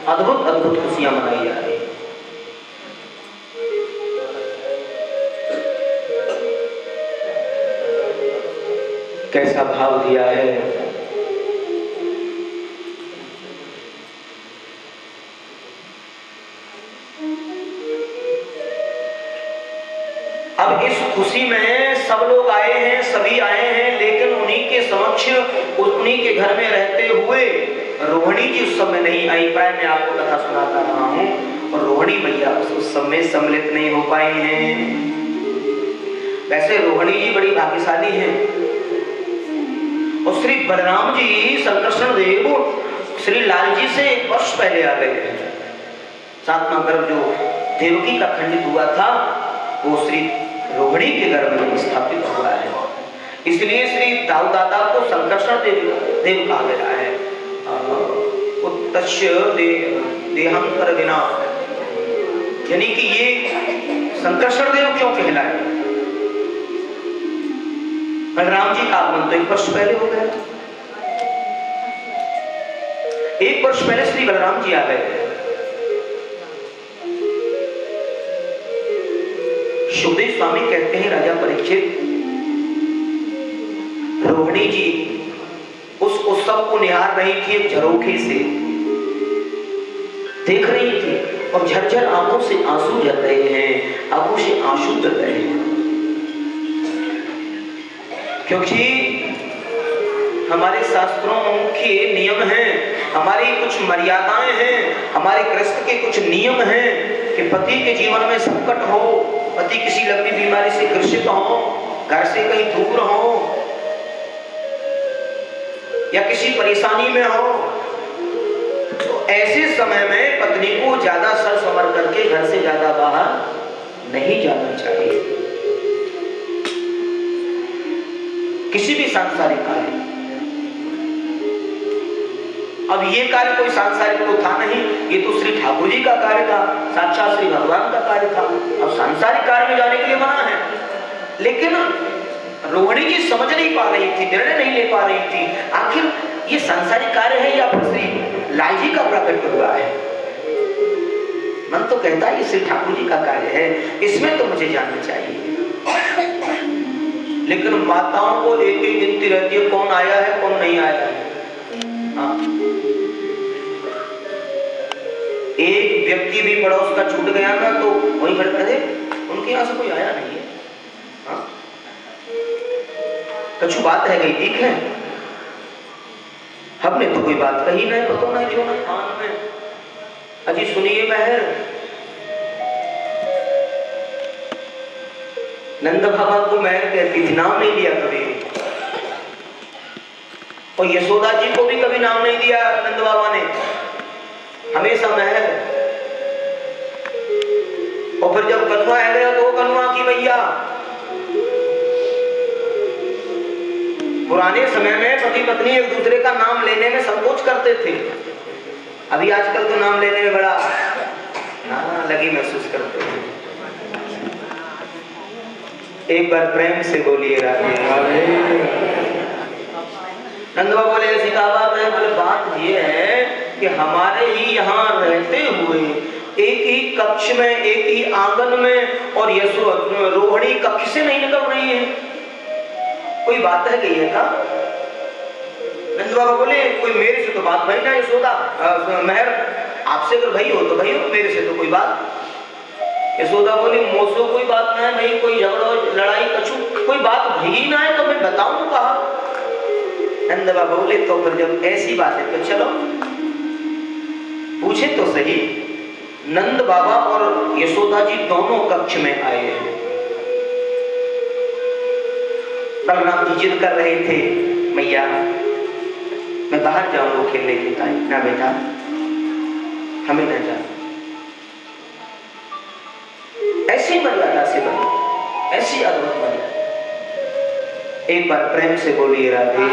अद्भुत अद्भुत खुशियां मनाई जा रही हैं। कैसा भाव दिया है। अब इस खुशी में सब लोग आए हैं, सभी आए हैं, लेकिन उन्हीं के समक्ष उन्हीं के घर में रहते हुए रोहिणी जी उस समय नहीं आई। प्राय मैं आपको कथा सुनाता रहा हूं, और रोहिणी मैया उस समय सम्मिलित नहीं हो पाई हैं। वैसे रोहिणी जी बड़ी भाग्यशाली हैं, और श्री बलराम जी संकर्षण देव श्री लाल जी से 1 वर्ष पहले आ गए हैं। 7वां गर्भ जो देवकी का खंडित हुआ था वो श्री रोहिणी के गर्भ में स्थापित हुआ है। इसलिए श्री दाऊ दादा को संकर्षण देव कहा गया है। उत्तस्य देहंकर विना, यानी कि ये संकर्षण देव क्यों कहलाए। बलराम जी का आगमन तो 1 वर्ष पहले हो गया। 1 वर्ष पहले श्री बलराम जी आ गए। सुखदेव स्वामी कहते हैं राजा परीक्षित, रोहिणी जी उस उत्सव को निहार रही थी, एक झरोखे से देख रही थी, और झरझर आंखों से आंसू झर रहे हैं, आंखों से आंसू गिर रहे हैं। क्योंकि हमारे शास्त्रों के नियम हैं, हमारी कुछ मर्यादाएं हैं, हमारे कृष्ण के कुछ नियम हैं कि पति के जीवन में संकट हो, पति किसी लंबी बीमारी से ग्रसित हो, घर से कहीं दूर हो, या किसी परेशानी में हो, तो ऐसे समय में पत्नी को ज्यादा सर संवर करके घर से ज्यादा बाहर नहीं जाना चाहिए। किसी भी सांसारिक कार्य, अब ये कार्य कोई सांसारिक तो था नहीं, ये तो श्री ठाकुर जी का कार्य था, साक्षात श्री भगवान का कार्य था। अब सांसारिक कार्य में जाने के लिए मना है, लेकिन रोहिणी जी समझ नहीं पा रही थी, निर्णय नहीं ले पा रही थी, आखिर ये सांसारिक कार्य है या फिर श्री लाल जी का प्रकट हुआ है। मन तो कहता है ये श्री ठाकुर जी का कार्य है, इसमें तो मुझे जानना चाहिए। लेकिन माताओं को एक एक गिनती रहती है कौन आया है कौन नहीं आया है। हाँ। एक व्यक्ति भी पड़ोस का छूट गया ना तो वही खड़े करे उनके यहाँ से कोई आया नहीं है। हाँ? कछु बात है गई ठीक है, हमने तो कोई बात कही नहीं, पता नहीं क्यों नहीं कान में। अजी सुनिए महर, नंद बाबा को महर कहती थी, नाम नहीं दिया कभी। और यशोदा जी को भी कभी नाम नहीं दिया नंद बाबा ने, हमेशा महर। और फिर जब कन्वा आ गया तो कन्वा की भैया। पुराने समय में पति पत्नी एक दूसरे का नाम लेने में संकोच करते थे, अभी आजकल तो नाम लेने में बड़ा लगी महसूस करते हैं। एक बार प्रेम से बोलिए राधे राधे। नंदवा बोले ऐसी क्या बात है? बोले बात ये है कि हमारे ही यहाँ रहते हुए एक ही कक्ष में एक ही आंगन में और रोहिणी कक्ष से नहीं निकल रही है, कोई बात है गई है का? नंद बाबा बोले कोई मेरे से तो बात भाई ना यशोदा महर, आपसे अगर भाई हो तो भाई हो, मेरे से तो कोई बात। यशोदा बोली मोसो कोई बात ना है भाई, कोई झगड़ो लड़ाई कछु कोई बात भी ना है तो मैं बताऊं कहा? नंद बाबा बोले तो फिर जब ऐसी बात है तो चलो पूछे तो सही। नंद बाबा और यशोदा जी दोनों कक्ष में आए हैं। बलराम जी जिद कर रहे थे मैया मैं बाहर जाऊंगा खेलने के टाइम, ना बेटा हमें न जा। ऐसी मर्यादा से बनी, ऐसी अद्भुत मर्यादा। एक बार प्रेम से बोलिए राधे।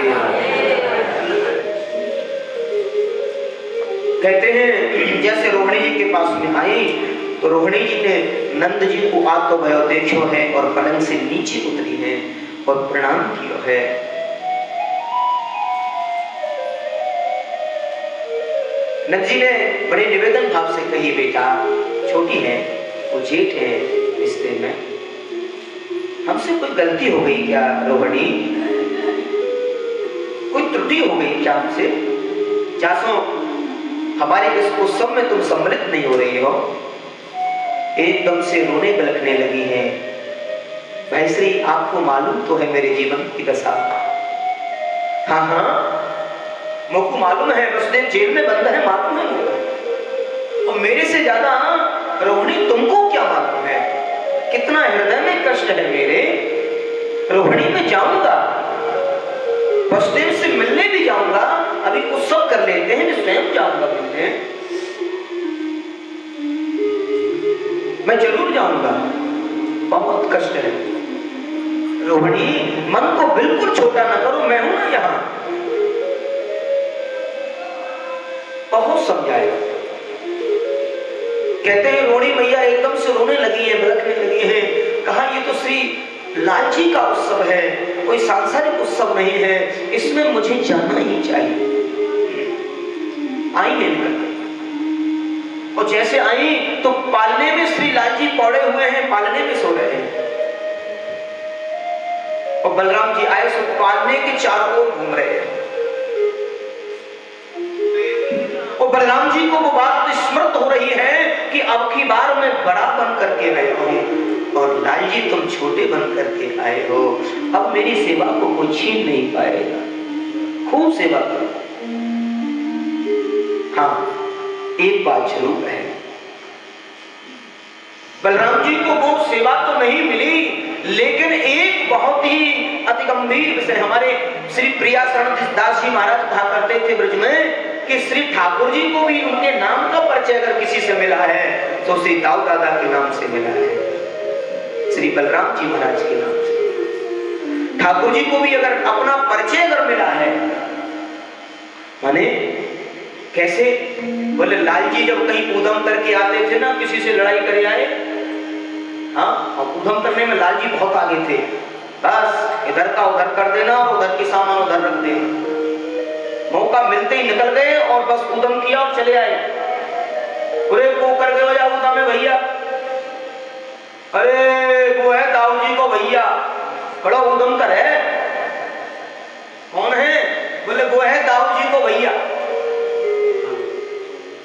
कहते हैं जैसे रोहिणी जी के पास में आई तो रोहिणी जी ने नंद जी को आतो भयो देखो है और पलंग से नीचे उतरी है और प्रणाम किया है। नंद जी ने बड़े निवेदन भाव से कही बेटा छोटी है वो जेठ है रिश्ते में, हमसे कोई गलती हो गई क्या रोहिणी? कोई त्रुटि हो गई क्या हमसे? चासो हमारे इस उत्सव में तुम सम्मिलित नहीं हो रही हो। एकदम से रोने बिलखने लगी है। भाईश्री आपको मालूम तो है मेरे जीवन की दशा। हाँ हाँ मुझको मालूम है, बस जेल में बंद है मालूम है मुझको। और मेरे से ज्यादा रोहिणी तुमको क्या मालूम है कितना हृदय में कष्ट है मेरे। रोहिणी में जाऊंगा, वसुदेव से मिलने भी जाऊंगा, अभी उत्सव कर लेते हैं, मैं स्वयं जाऊंगा मिलने, मैं जरूर जाऊंगा, बहुत कष्ट है। रोहिणी मन को बिल्कुल छोटा ना करो, मैं हूं ना यहाँ, बहुत समझाएगा। कहते हैं रोहिणी मैया एकदम से रोने लगी है, बिलखने लगी है। कहा ये तो श्री लाल जी का उत्सव है, कोई सांसारिक उत्सव नहीं है, इसमें मुझे जाना ही चाहिए। आई है और जैसे आई तो पालने में श्री लाल जी पौड़े हुए हैं, पालने में सो रहे हैं और बलराम जी आए सो पालने के चारों ओर घूम रहे हैं। और बलराम जी को वो बात स्मृत हो रही है कि अब की बार मैं बड़ा बन करके आया हूं और लाल जी तुम छोटे बन करके आए हो, अब मेरी सेवा को कोई छीन नहीं पाएगा, खूब सेवा करो। हाँ एक बात जरूर है, बलराम जी को वो सेवा तो नहीं मिली, लेकिन एक बहुत ही अति गंभीर विषय हमारे श्री प्रिया शरण दास जी महाराज कहा करते थे ब्रज में कि श्री ठाकुर जी को भी उनके नाम का परिचय अगर किसी से मिला है तो श्री दाऊ दादा के नाम से मिला है, श्री बलराम जी महाराज के नाम से। ठाकुर जी को भी अगर अपना परिचय अगर मिला है, माने कैसे? बोले लाल जी जब कहीं ऊधम करके आते थे ना, किसी से लड़ाई करे आए, हाँ और ऊधम करने में लाल जी बहुत आगे थे, बस इधर का उधर कर देना और उधर के सामान उधर रख देना। मौका मिलते ही निकल गए और बस ऊधम किया और चले आए। पूरे को करके हो जाओ में भैया, अरे वो है दाऊ जी को भैया, बड़ा उदमकर है। कौन है? बोले वो है दाऊ जी को भैया।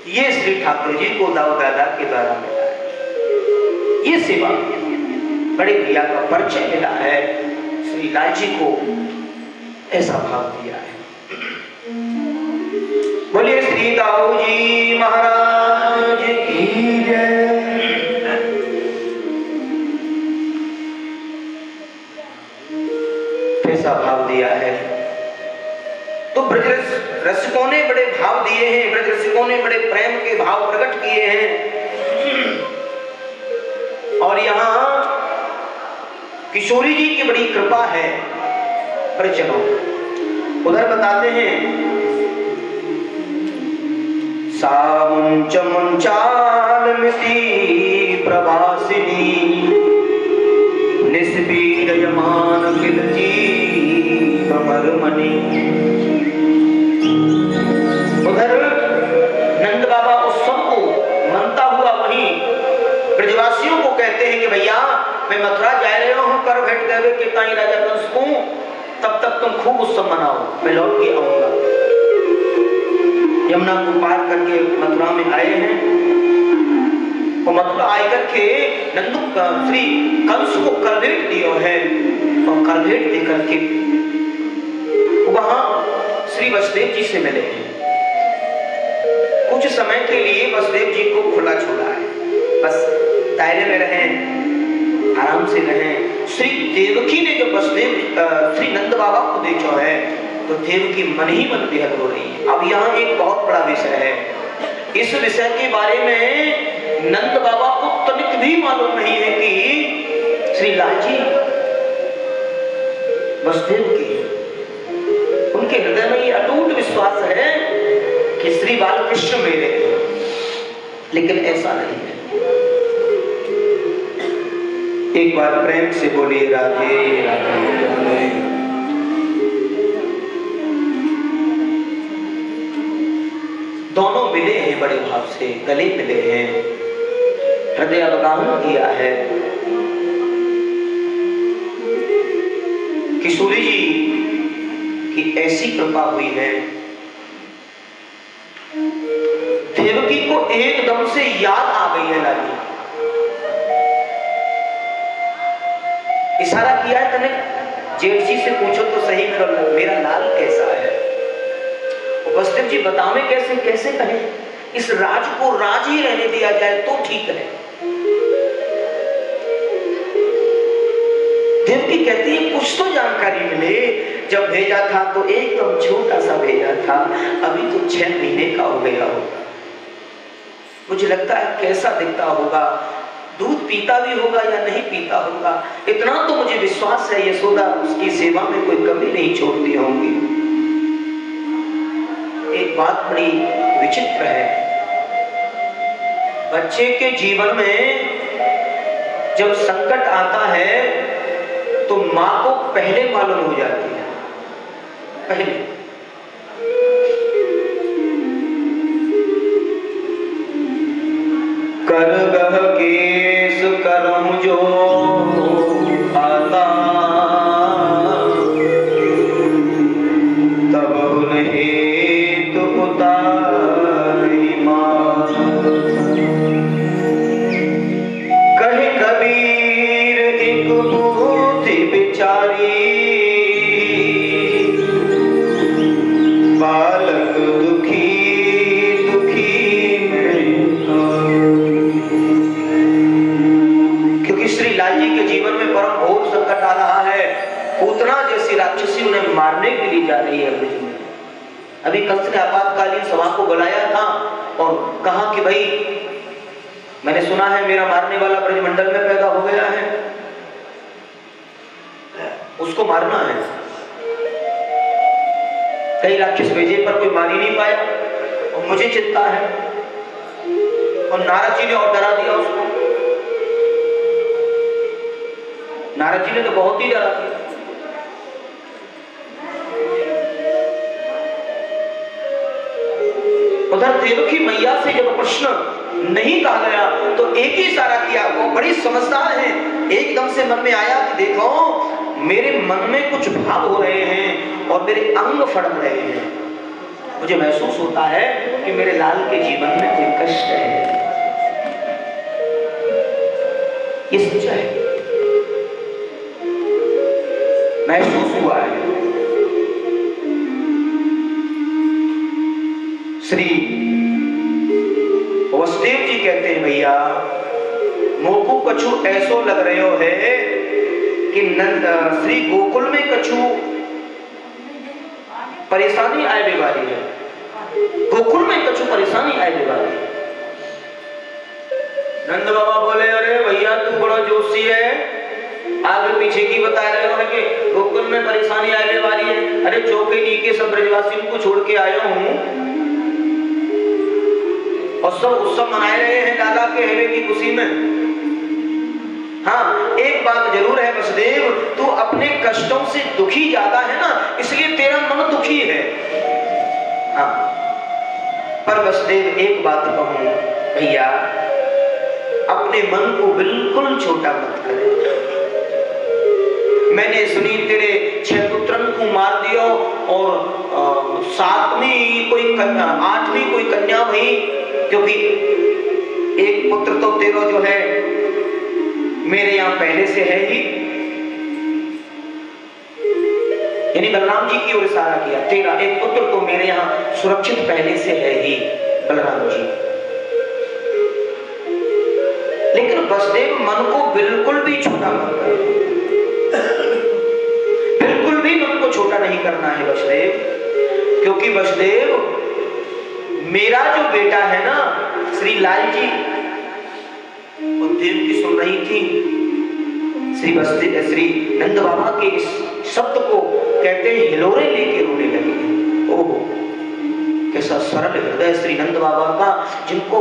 ये श्री ठाकुर जी को दाऊ दादा के द्वारा मिला है। ये सेवा बड़े भैया का परिचय मिला है। श्री लाल जी को ऐसा भाव दिया है। बोलिए श्री दाऊ जी महाराज की जय। ऐसा भाव दिया है। तो ब्रज रसिकों ने बड़े भाव दिए हैं, ब्रज रसिकों ने बड़े प्रेम के भाव प्रकट किए हैं। और यहाँ किशोरी जी की बड़ी कृपा है ब्रजजनों। उधर बताते हैं सामुंच मुंचाल मिति प्रवासिनी निस्पीडयमान किलजी कमरमणि। उधर नंद बाबा उत्सव को मनता हुआ वहीं ब्रजवासियों को कहते हैं कि भैया मैं मथुरा जा रहा हूं, कर भेंट देवे के ताई राजा कंस को, तब तक तुम खूब उत्सव मनाओ, मैं लौट के आऊंगा। यमुना को पार करके मथुरा में आए हैं और मथुरा आकर के नंदू श्री कंस को कर भेंट दिया है। और कर भेंट दे करके वहां श्री वसुदेव जी से मिले हैं। कुछ समय के लिए वसुदेव जी को खुला छोड़ा है, बस दायरे में रहें, आराम से रहें। श्री देवकी ने जब वसुदेव श्री नंद बाबा को देखा है तो देवकी मन ही मन बेहद हो रही है। अब यहाँ एक बहुत बड़ा विषय है। इस विषय के बारे में नंद बाबा को तनिक भी मालूम नहीं है कि श्री लाल जी वसुदेव की, उनके हृदय में ये अटूट विश्वास है कि श्री बालकृष्ण मेरे, लेकिन ऐसा नहीं है। एक बार प्रेम से बोलिए राधे राधे। दोनों मिले हैं बड़े भाव से, गले मिले हैं, हृदय अवगाहन किया है। किशोरी जी की ऐसी कृपा हुई है, देवकी को एकदम से याद आ गई है लाली। इशारा किया है तने, जेठ जी से पूछो तो सही मेरा लाल कैसा है। वसुदेव जी बतावे कैसे कैसे कहें, इस राज को राज ही रहने दिया जाए तो ठीक है। देवकी कहती है कुछ तो जानकारी मिले। जब भेजा था तो एकदम छोटा सा भेजा था, अभी तो 6 महीने का हो गया होगा। मुझे लगता है कैसा दिखता होगा, दूध पीता भी होगा या नहीं पीता होगा। इतना तो मुझे विश्वास है यशोदा उसकी सेवा में कोई कमी नहीं छोड़ती होंगी। एक बात बड़ी विचित्र है, बच्चे के जीवन में जब संकट आता है तो मां को पहले मालूम हो जाती है, पहले। कर गह केस करम जो आता, तब उन्हें तो उतारी मां। कहे कबीर एक बूढ़ी बिचारी, बालक दुखी दुखी क्योंकि श्री लाल जी के जीवन में परम घोर संकट आ रहा है। पूतना जैसी राक्षसी उन्हें मारने के लिए जा रही है। अभी कंस ने आपातकालीन सभा को बुलाया था और कहा कि भाई मैंने सुना है मेरा मारने वाला ब्रजमंडल में पैदा हो गया है, उसको मारना है। कई राक्षस भेजे पर कोई मार ही नहीं पाया और मुझे चिंता है। और नारद जी ने और डरा दिया उसको। नारद जी ने तो बहुत ही डरा दिया। उधर देवकी मैया से जब प्रश्न नहीं कहा गया तो एक ही इशारा किया। वो बड़ी समझदार है, एकदम से मन में आया कि देखो मेरे मन में कुछ भाव हो रहे हैं और मेरे अंग फड़ रहे हैं। मुझे महसूस होता है कि मेरे लाल के जीवन में कोई कष्ट है। ये सच्चा है, महसूस हुआ है। श्री वसुदेव जी कहते हैं, भैया मोकू कछु ऐसो लग रहे हो है कि नंद श्री गोकुल में कछु परेशानी आए बेवारी है। गोकुल में कछु परेशानी आए बेवारी है। नंद बाबा बोले, अरे भैया तू बड़ा जोशी है, आगे पीछे की बता रहे हो कि गोकुल में परेशानी आए बेवारी है। अरे चौके नीके सब ब्रजवासियों को छोड़ के आया हूं और सब उत्सव मनाए रहे हैं लाला के हेवे की खुशी में। हाँ, एक बात जरूर है वसुदेव, तू अपने कष्टों से दुखी ज्यादा है ना, इसलिए तेरा मन दुखी है। हाँ, पर वसुदेव एक बात कहूं भैया, अपने मन को बिल्कुल छोटा मत करे। मैंने सुनी तेरे 6 पुत्रन को मार दियो और 7वीं कोई 8वीं कोई कन्या हुई, क्योंकि एक पुत्र तो तेरा जो है मेरे यहाँ पहले से है ही, यानी बलराम जी की ओर इशारा किया, तेरा एक पुत्र तो मेरे यहाँ सुरक्षित पहले से है ही बलराम जी। लेकिन वसुदेव मन को बिल्कुल भी छोटा मत करो, बिल्कुल भी मन को छोटा नहीं करना है वसुदेव, क्योंकि वसुदेव मेरा जो बेटा है ना श्री लाल जी, वो देव की सुन रही थी श्री नंद बाबा के इस शब्द को, कहते हैं हिलोरे लेके रोने लगे। ओहो, कैसा सरल हृदय श्री नंद बाबा का, जिनको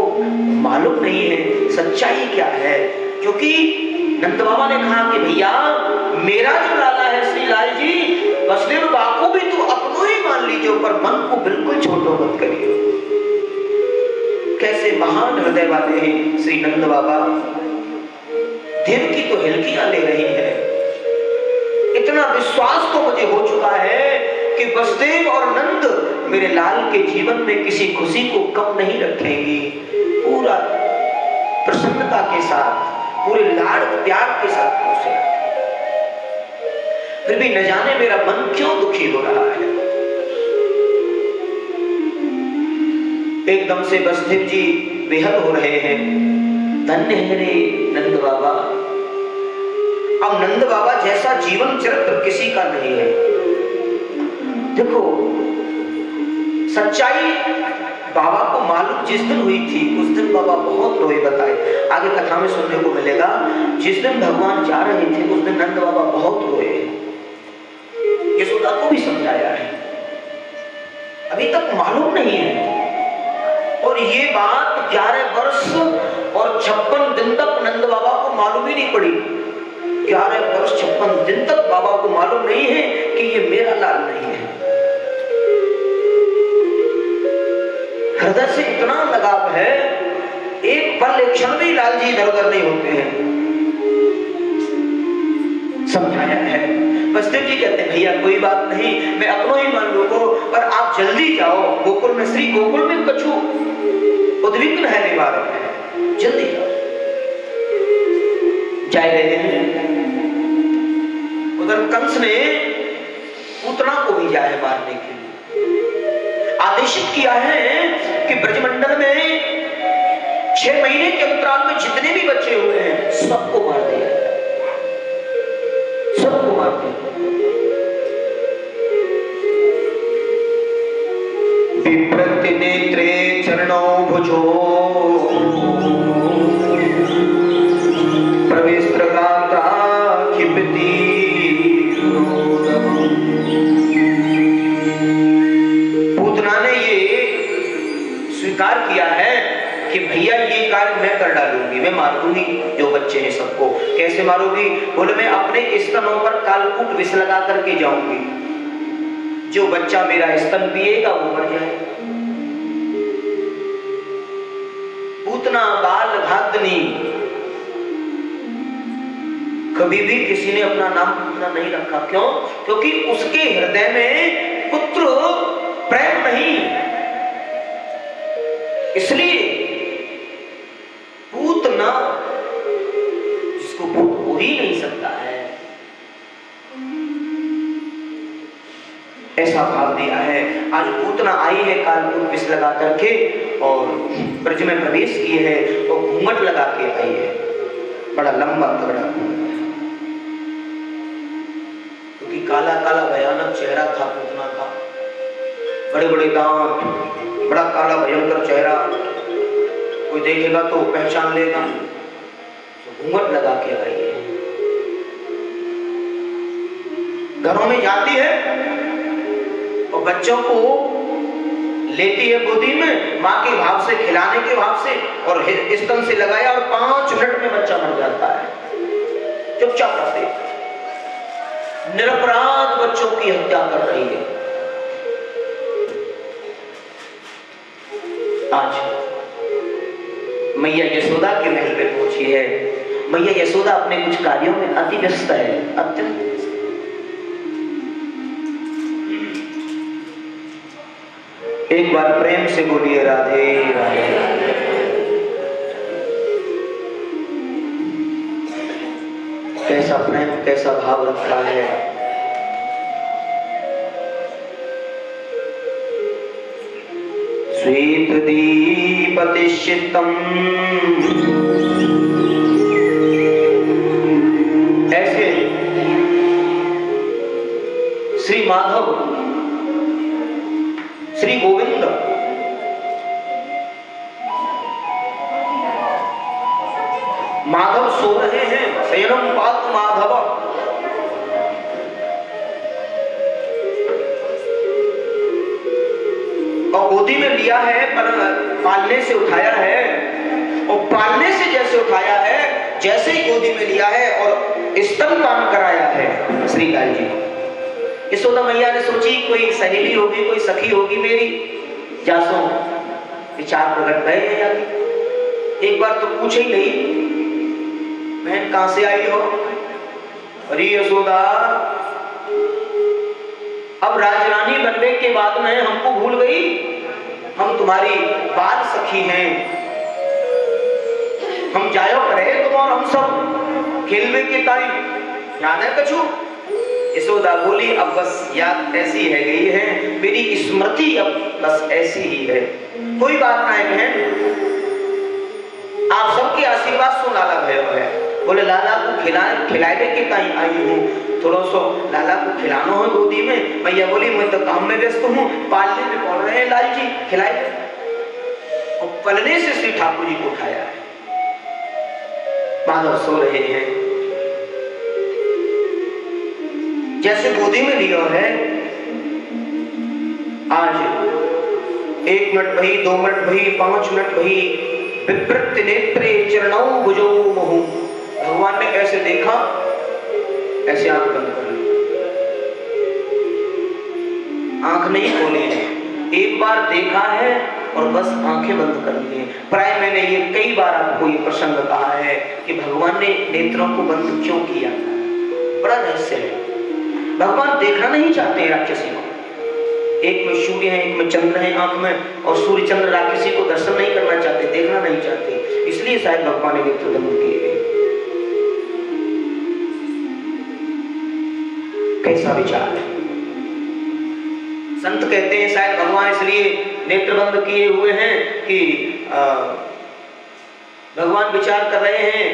मालूम नहीं है सच्चाई क्या है। क्योंकि नंद बाबा ने कहा कि भैया मेरा जो लाला है श्री लाल जी, वसुदेव बाबू भी तू अपनों ही मान लीजिए, पर मन को बिल्कुल छोटो मत करिए। कैसे महान हृदय वाले हैं श्री नंद बाबा, देव की तो हिलकियां ले रही है। इतना विश्वास तो मुझे हो चुका है कि वसुदेव और नंद मेरे लाल के जीवन में किसी खुशी को कम नहीं रखेंगी। पूरा प्रसन्नता के साथ, पूरे लाड़ प्यार के साथ उसे, फिर भी न जाने मेरा मन क्यों दुखी हो रहा है। एकदम से वसुदेव जी बेहद हो रहे हैं, धन्य है रे नंद बाबा। अब नंद बाबा जैसा जीवन चरित्र किसी का नहीं है। देखो सच्चाई बाबा को मालूम जिस दिन हुई थी, उस दिन बाबा बहुत रोए, बताए आगे कथा में सुनने को मिलेगा। जिस दिन भगवान जा रहे थे उस दिन नंद बाबा बहुत रोए, यशोदा को भी समझाया है, अभी तक मालूम नहीं है। और ये बात 11 वर्ष और 56 दिन तक नंद बाबा को मालूम ही नहीं पड़ी। 11 वर्ष 56 दिन तक बाबा को मालूम नहीं है कि ये मेरा लाल नहीं है। हृदय से इतना लगाव है, एक पल एक क्षण भी लाल जी इधर उधर नहीं होते हैं। समझाया है। वसुदेव जी कहते हैं भैया कोई बात नहीं, मैं अपनों ही मान लूंगा, पर आप जल्दी जाओ गोकुल में, श्री गोकुल में कछु उद्विग्न है निवारण है, जल्दी जाओ। जाए रहे हैं, उधर कंस ने पूतना को भेजा है मारने के लिए, आदेशित किया है कि ब्रजमंडल में 6 महीने के अंतराल में जितने भी बच्चे हुए हैं सबको मार दिया, सबको मार दिया। विप्रति नेत्रे चरणों भुजो प्रवेश प्रगाता क्षिपति। पूतना ने ये स्वीकार किया है कि भैया ये कार्य मैं कर डालूंगी, मैं मार दूंगी जो बच्चे हैं सबको। कैसे मारूंगी? बोले मैं अपने स्तनों पर कालकूट विष लगा करके जाऊंगी, जो बच्चा मेरा स्तन पिएगा वो मर जाएगा। पूतना बाल भाग्नी कभी भी किसी ने अपना नाम पूतना नहीं रखा। क्यों? क्योंकि उसके हृदय में पुत्र प्रेम नहीं। इसलिए पूतना जिसको पूत हो ही नहीं सकता है, ऐसा भाव दिया है। आज पूतना आई है कालपूत विष लगा करके और ब्रज में प्रवेश किए है और घूंघट लगा के आई है, बड़ा लंबा तगड़ा, क्योंकि काला काला भयानक चेहरा था पूतना का, बड़े बड़े दांत, बड़ा काला भयंकर चेहरा, कोई देखेगा तो पहचान लेगा। तो घूंघट लगा के आई है, घरों में जाती है और बच्चों को लेती है गोदी में, माँ के भाव से, खिलाने के भाव से, और स्तन से लगाया और 5 मिनट में बच्चा मर जाता है। चुपचाप रख दे, निरपराध बच्चों की हत्या कर रही है। आज मैया यशोदा के महल पे पहुंची है। मैया यशोदा अपने कुछ कार्यों में अति व्यस्त है, अत्यंत। एक बार प्रेम से बोलिए राधे राधे। कैसा प्रेम, कैसा भाव रखा है। श्वेत दीपतिष्ठितम्, ऐसे श्री माधव, श्री गोविंद माधव सो रहे हैं, शयनम पात माधव। और गोदी में लिया है, पर पालने से उठाया है, और पालने से जैसे उठाया है, जैसे ही गोदी में लिया है और स्तनपान कराया है श्री लाल जी। यशोदा मैया ने सोची कोई सहेली होगी, कोई सखी होगी मेरी, जासो विचार प्रकट भय। एक बार तो पूछे ही नहीं, बहन कहां से आई हो? अरे यशोदा, अब राजरानी बनने के बाद में हमको भूल गई, हम तुम्हारी बाल सखी हैं, हम जायो करे तुम और हम सब खेलने के टाइम याद है कछु? यशोदा बोली अब बस याद ऐसी है गई है, मेरी स्मृति अब बस ऐसी ही है, कोई बात ना है बहन, आप सबके आशीर्वाद सो लाला भयो है। बोले लाला को खिलाने के टाइम आई हूँ, थोड़ा सो लाला को खिलाना हो गोदी में। मैया बोली मैं तो काम में व्यस्त हूँ, पालने में बोल रहे हैं लाल जी, खिलाए। और पलने से श्री ठाकुर जी को उठाया है, माधव सो रहे हैं, जैसे गोदी में लिया है। आज 1 मिनट भई, 2 मिनट भई, 5 मिनट भई, विप्रत नेत्रे चरणौ भुजौ महु। भगवान ने ऐसे देखा, ऐसे आंख बंद कर ली, आंख नहीं खोली है, एक बार देखा है और बस आंखें बंद कर ली है। प्राय मैंने ये कई बार आपको ये प्रसंग कहा है कि भगवान ने नेत्रों को बंद क्यों किया, बड़ा रहस्य है। भगवान देखना नहीं चाहते राक्षसी को, एक में सूर्य है, एक में चंद्र है आंख में, और सूर्य चंद्र राक्षसी को दर्शन नहीं करना चाहते, देखना नहीं चाहते, इसलिए शायद भगवान ने नेत्र बंद किए। कैसा विचार है। संत कहते हैं शायद भगवान इसलिए नेत्र बंद किए हुए हैं कि भगवान विचार कर रहे हैं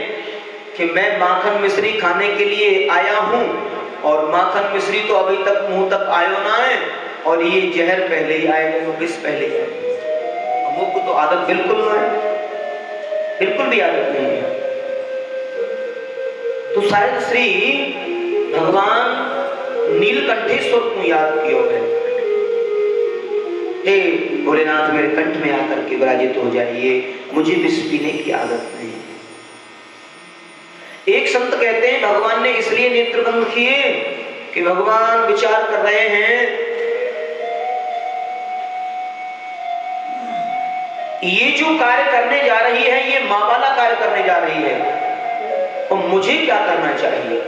कि मैं माखन मिश्री खाने के लिए आया हूं, और माखन मिश्री तो अभी तक मुंह तक आयो ना है, और ये जहर पहले ही आएगा, विष पहले ही आएगा। हमको को तो आदत बिल्कुल ना है, बिल्कुल भी आदत नहीं है। तो शायद श्री भगवान नीलकंठेश्वर को याद किया है, हे भोलेनाथ मेरे कंठ में आकर के विराजित हो जाइए, मुझे विष पीने की आदत नहीं। एक संत कहते हैं भगवान ने इसलिए नेत्र बंद किए कि भगवान विचार कर रहे हैं ये जो कार्य करने जा रही है, ये माँ वाला कार्य करने जा रही है। और मुझे क्या करना चाहिए,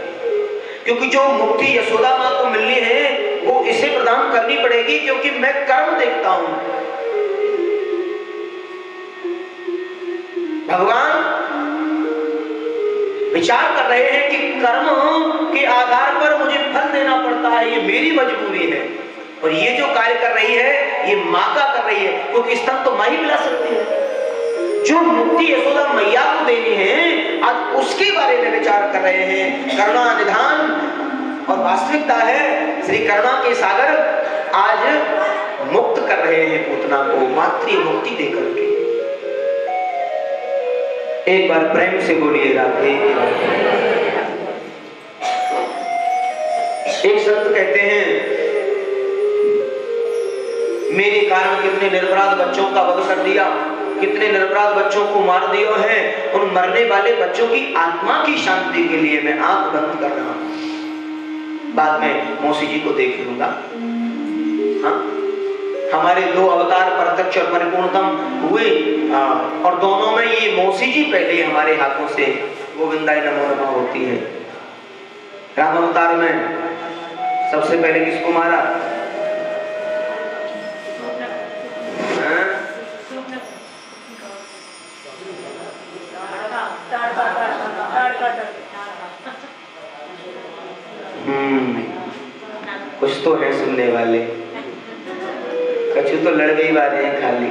क्योंकि जो मुक्ति यशोदा माँ को मिलनी है वो इसे प्रदान करनी पड़ेगी, क्योंकि मैं कर्म देखता हूं। भगवान विचार कर रहे हैं कि कर्म के आधार पर मुझे फल देना पड़ता है, ये मेरी मजबूरी है। और ये जो कार्य कर रही है ये माँ का कर रही है, क्योंकि स्तन तो माँ ही पिला सकती है। जो मुक्ति यशोदा मैया को देनी है आज उसके बारे में विचार कर रहे हैं। करुणा निधान और वास्तविकता है श्री करुणा के सागर आज मुक्त कर रहे हैं पूतना को मातृ मुक्ति देकर के। एक बार प्रेम से बोलिए राधे। एक संत कहते हैं मेरे कारण कितने निरपराध बच्चों का वध कर दिया, कितने निरपराध बच्चों को मार दिया है। उन मरने वाले बच्चों की आत्मा की शांति के लिए मैं आंख बंद कर रहा हूं, बाद में मौसी जी को देख लूंगा। हाँ? हमारे दो अवतार प्रत्यक्ष और परिपूर्णतम हुए और दोनों में ये मौसी जी पहले हमारे हाथों से गोविंदाय नमो नमः होती है। राम अवतार में सबसे पहले किसको मारा? कुछ तो है सुनने वाले, कछु तो लड़ गई बातें हैं खाली।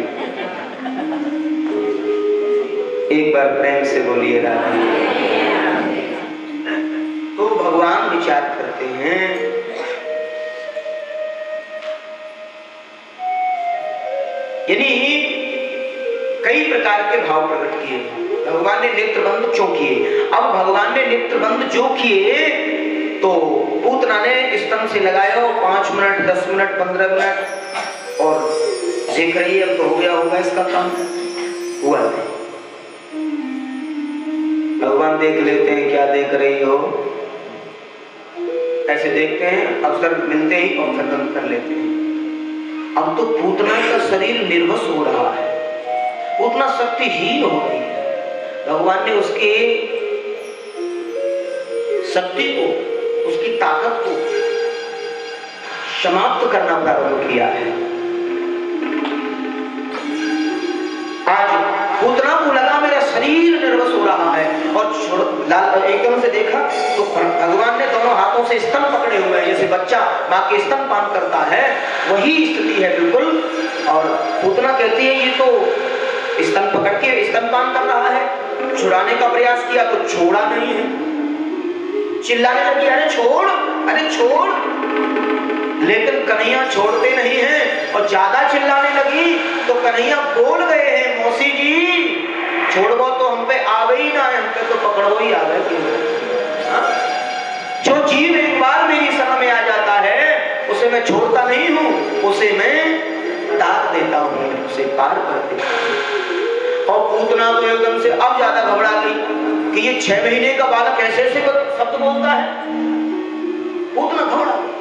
एक बार प्रेम से बोलिए राधे। तो भगवान विचार करते हैं यानी कई प्रकार के भाव प्रकट किए। भगवान ने नेत्र बंद क्यों किए? अब भगवान ने नेत्र बंद जो किए तो पूतना ने स्तन से लगाया 5 मिनट 10 मिनट 15 मिनट और देख रही है अब तो हो गया होगा इसका काम, हुआ नहीं। भगवान देख लेते हैं क्या देख रही हो, ऐसे देखते हैं, अवसर मिलते ही और खत्म कर लेते हैं। अब तो पूतना का शरीर निर्वश हो रहा है, पूतना शक्तिहीन हो गई है। भगवान ने उसके शक्ति को, उसकी ताकत को समाप्त करना प्रारंभ किया है। आज पूतना को लगा मेरा शरीर निर्वश हो रहा है और एकदम से देखा तो भगवान ने दोनों हाथों से स्तन पकड़े हुए हैं, जैसे बच्चा माँ के स्तन पान करता है वही स्थिति है बिल्कुल। और पूतना कहती है ये तो स्तन पकड़ के स्तनपान कर रहा है। छुड़ाने का प्रयास किया तो छोड़ा नहीं है, चिल्लाने लगी अरे छोड़ अरे छोड़, लेकिन कन्हैया छोड़ते नहीं हैं और ज्यादा चिल्लाने लगी तो कन्हैया बोल गए हैं मौसी जी छोड़बो तो हम पे आवे ही ना है, हम पे तो पकड़ो ही आवे। जो जीव एक बार मेरी शरण में आ जाता है उसे मैं छोड़ता नहीं हूं, उसे मैं दाग देता हूं, उसे पार कर देता हूं। और पूतना तो एकदम से अब ज्यादा घबरा गई कि ये 6 महीने का बालक कैसे से शब्द बोलता है। पूतना घबरा गई।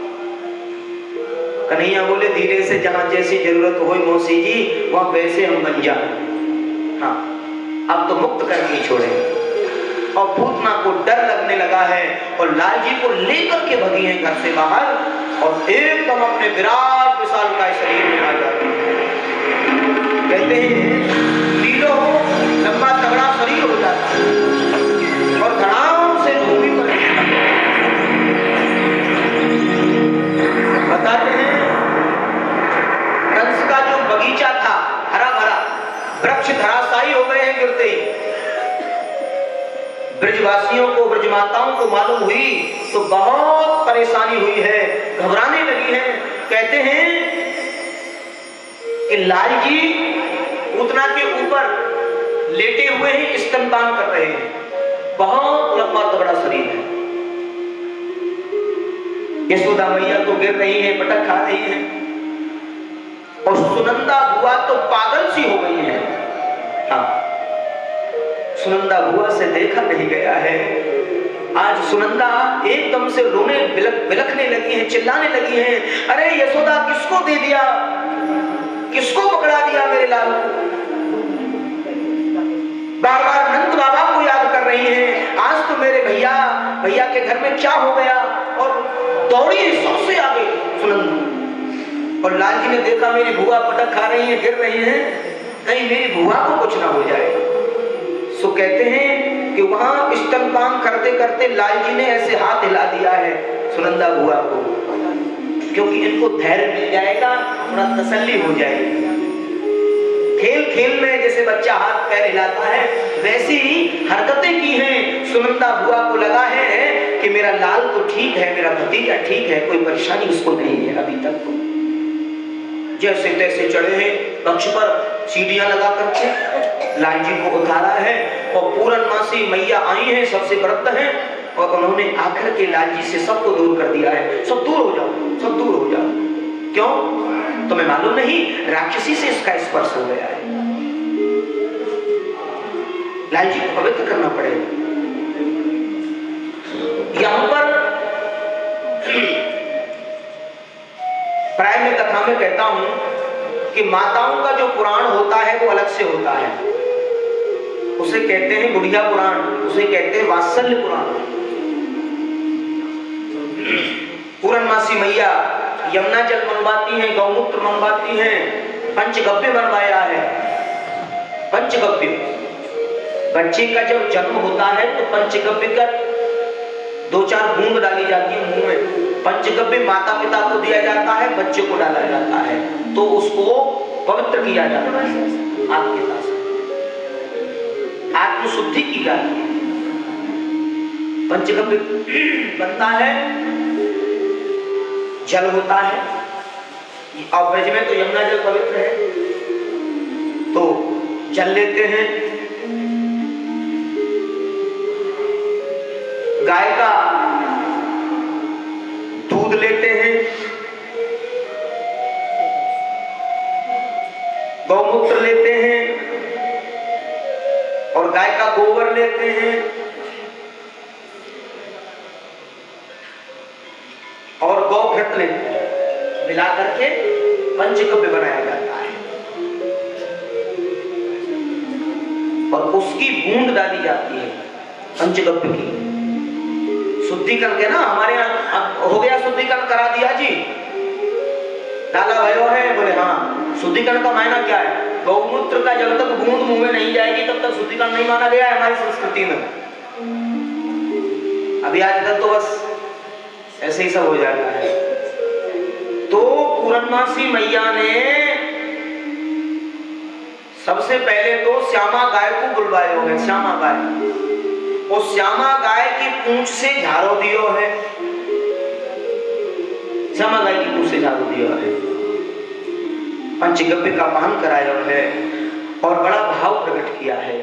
कन्हैया बोले धीरे से, जहां जैसी जरूरत हो मौसी जी वहां वैसे हम बन जाए। हाँ अब तो मुक्त करके ही छोड़ेंगे। और पूतना को डर लगने लगा है और लाल जी को लेकर के भगी हैं घर से बाहर और एकदम अपने विराट विशालकाय शरीर में आ जाती है। कहते हैं नीलो लंबा तगड़ा शरीर हो जाता है और धड़ाम से भूमि पर बताते हैं कंस का जो बगीचा था हरा भरा, वृक्ष धराशायी हो गए हैं गिरते ही। ब्रजवासियों को, ब्रजमाताओं को मालूम हुई तो बहुत परेशानी हुई है, घबराने लगी हैं। कहते हैं कि लाल जी पूतना के ऊपर लेटे हुए हैं, स्तनपान कर रहे हैं, बहुत लंबा तगड़ा शरीर है। यशोदा मैया तो गिर रही है, पटक खा रही है और सुनंदा बुआ तो पागल सी हो गई है। हाँ सुनंदा बुआ से देखा नहीं गया है। आज सुनंदा एकदम से रोने बिलखने लगी है, चिल्लाने लगी है अरे यशोदा किसको दे दिया, किसको पकड़ा दिया मेरे लाल को। बार बार नंद बाबा को याद कर रही हैं, आज तो मेरे भैया के घर में क्या हो गया, और दौड़ी सबसे आगे सुनंदा। और लाल जी ने देखा मेरी बुआ पटक खा रही है, गिर रही है, कहीं मेरी बुआ को कुछ ना हो जाए। सो कहते हैं कि वहां स्तनपान करते करते लाल जी ने ऐसे हाथ हिला दिया है सुनंदा बुआ को, क्योंकि इनको धैर्य मिल जाएगा, थोड़ा तसल्ली हो जाएगी। खेल खेल में जैसे बच्चा हाथ पैर हिलाता है, वैसी ही हरकतें की हैं। सुनंदा बुआ को लगा है कि मेरा लाल तो ठीक है, मेरा भतीजा ठीक है, कोई परेशानी उसको नहीं है अभी तक। तो जैसे तैसे चढ़े हैं कक्ष पर, सीढ़ियां लगा करके लाल जी को उतारा है, और पूरनमासी मैया आई हैं, सबसे वृद्ध हैं, और उन्होंने आकर के लाल जी से सबको दूर कर दिया है। सब दूर हो जाओ, सब दूर हो जाओ। क्यों? तुम्हें मालूम नहीं, राक्षसी से इसका स्पर्श हो गया है। लाल जी को पवित्र करना पड़ेगा। यहां पर प्राय मैं कथा में कहता हूं कि माताओं का जो पुराण होता है वो अलग से होता है। उसे कहते हैं बुढ़िया पुराण, उसे कहते हैं वात्सल्य पुराण। पूरनमासी मैया यमुना जल मंगवाती हैं, गौमूत्र मंगवाती हैं, पंचगव्य बनवाया है। पंचगव्य, बच्चे का जब जन्म होता है तो पंचगव्य का 2-4 बूंद डाली जाती है मुंह में। पंचगव्य माता पिता को दिया जाता है, बच्चे को डाला जाता है, तो उसको पवित्र किया जाता है। आत्मीयता से आत्मशुद्धि की जाती है। पंचगव्य बनता है, जल होता है, और ब्रज में तो यमुना जल पवित्र है, तो जल लेते हैं, गाय का दूध लेते हैं, गौमूत्र लेते हैं, और गाय का गोबर लेते हैं, और गौघृत लेते हैं, मिला करके पंचगव्य बनाया जाता है, और उसकी बूंद डाली जाती है पंचगव्य की। शुद्धिकरण के ना हमारे यहाँ हो गया, शुद्धिकरण करा दिया जी, डाला भयो है, बोले हाँ। शुद्धिकरण का मायना क्या है? गौमूत्र का जब तक बूंद मुंह में नहीं जाएगी तब तक शुद्धिकरण नहीं माना गया है हमारी संस्कृति में। अभी आजकल तो बस ऐसे ही सब हो जाता है। तो पूरनमासी मैया ने सबसे पहले तो श्यामा गाय को बुलवाए हो गए, श्यामा गाय, और श्यामा गाय की पूंछ से झाड़ू दियो है, श्यामा गाय की पूंछ से झाड़ू दियो है, पंचगव्य का पान कराया है, और बड़ा भाव प्रकट किया है।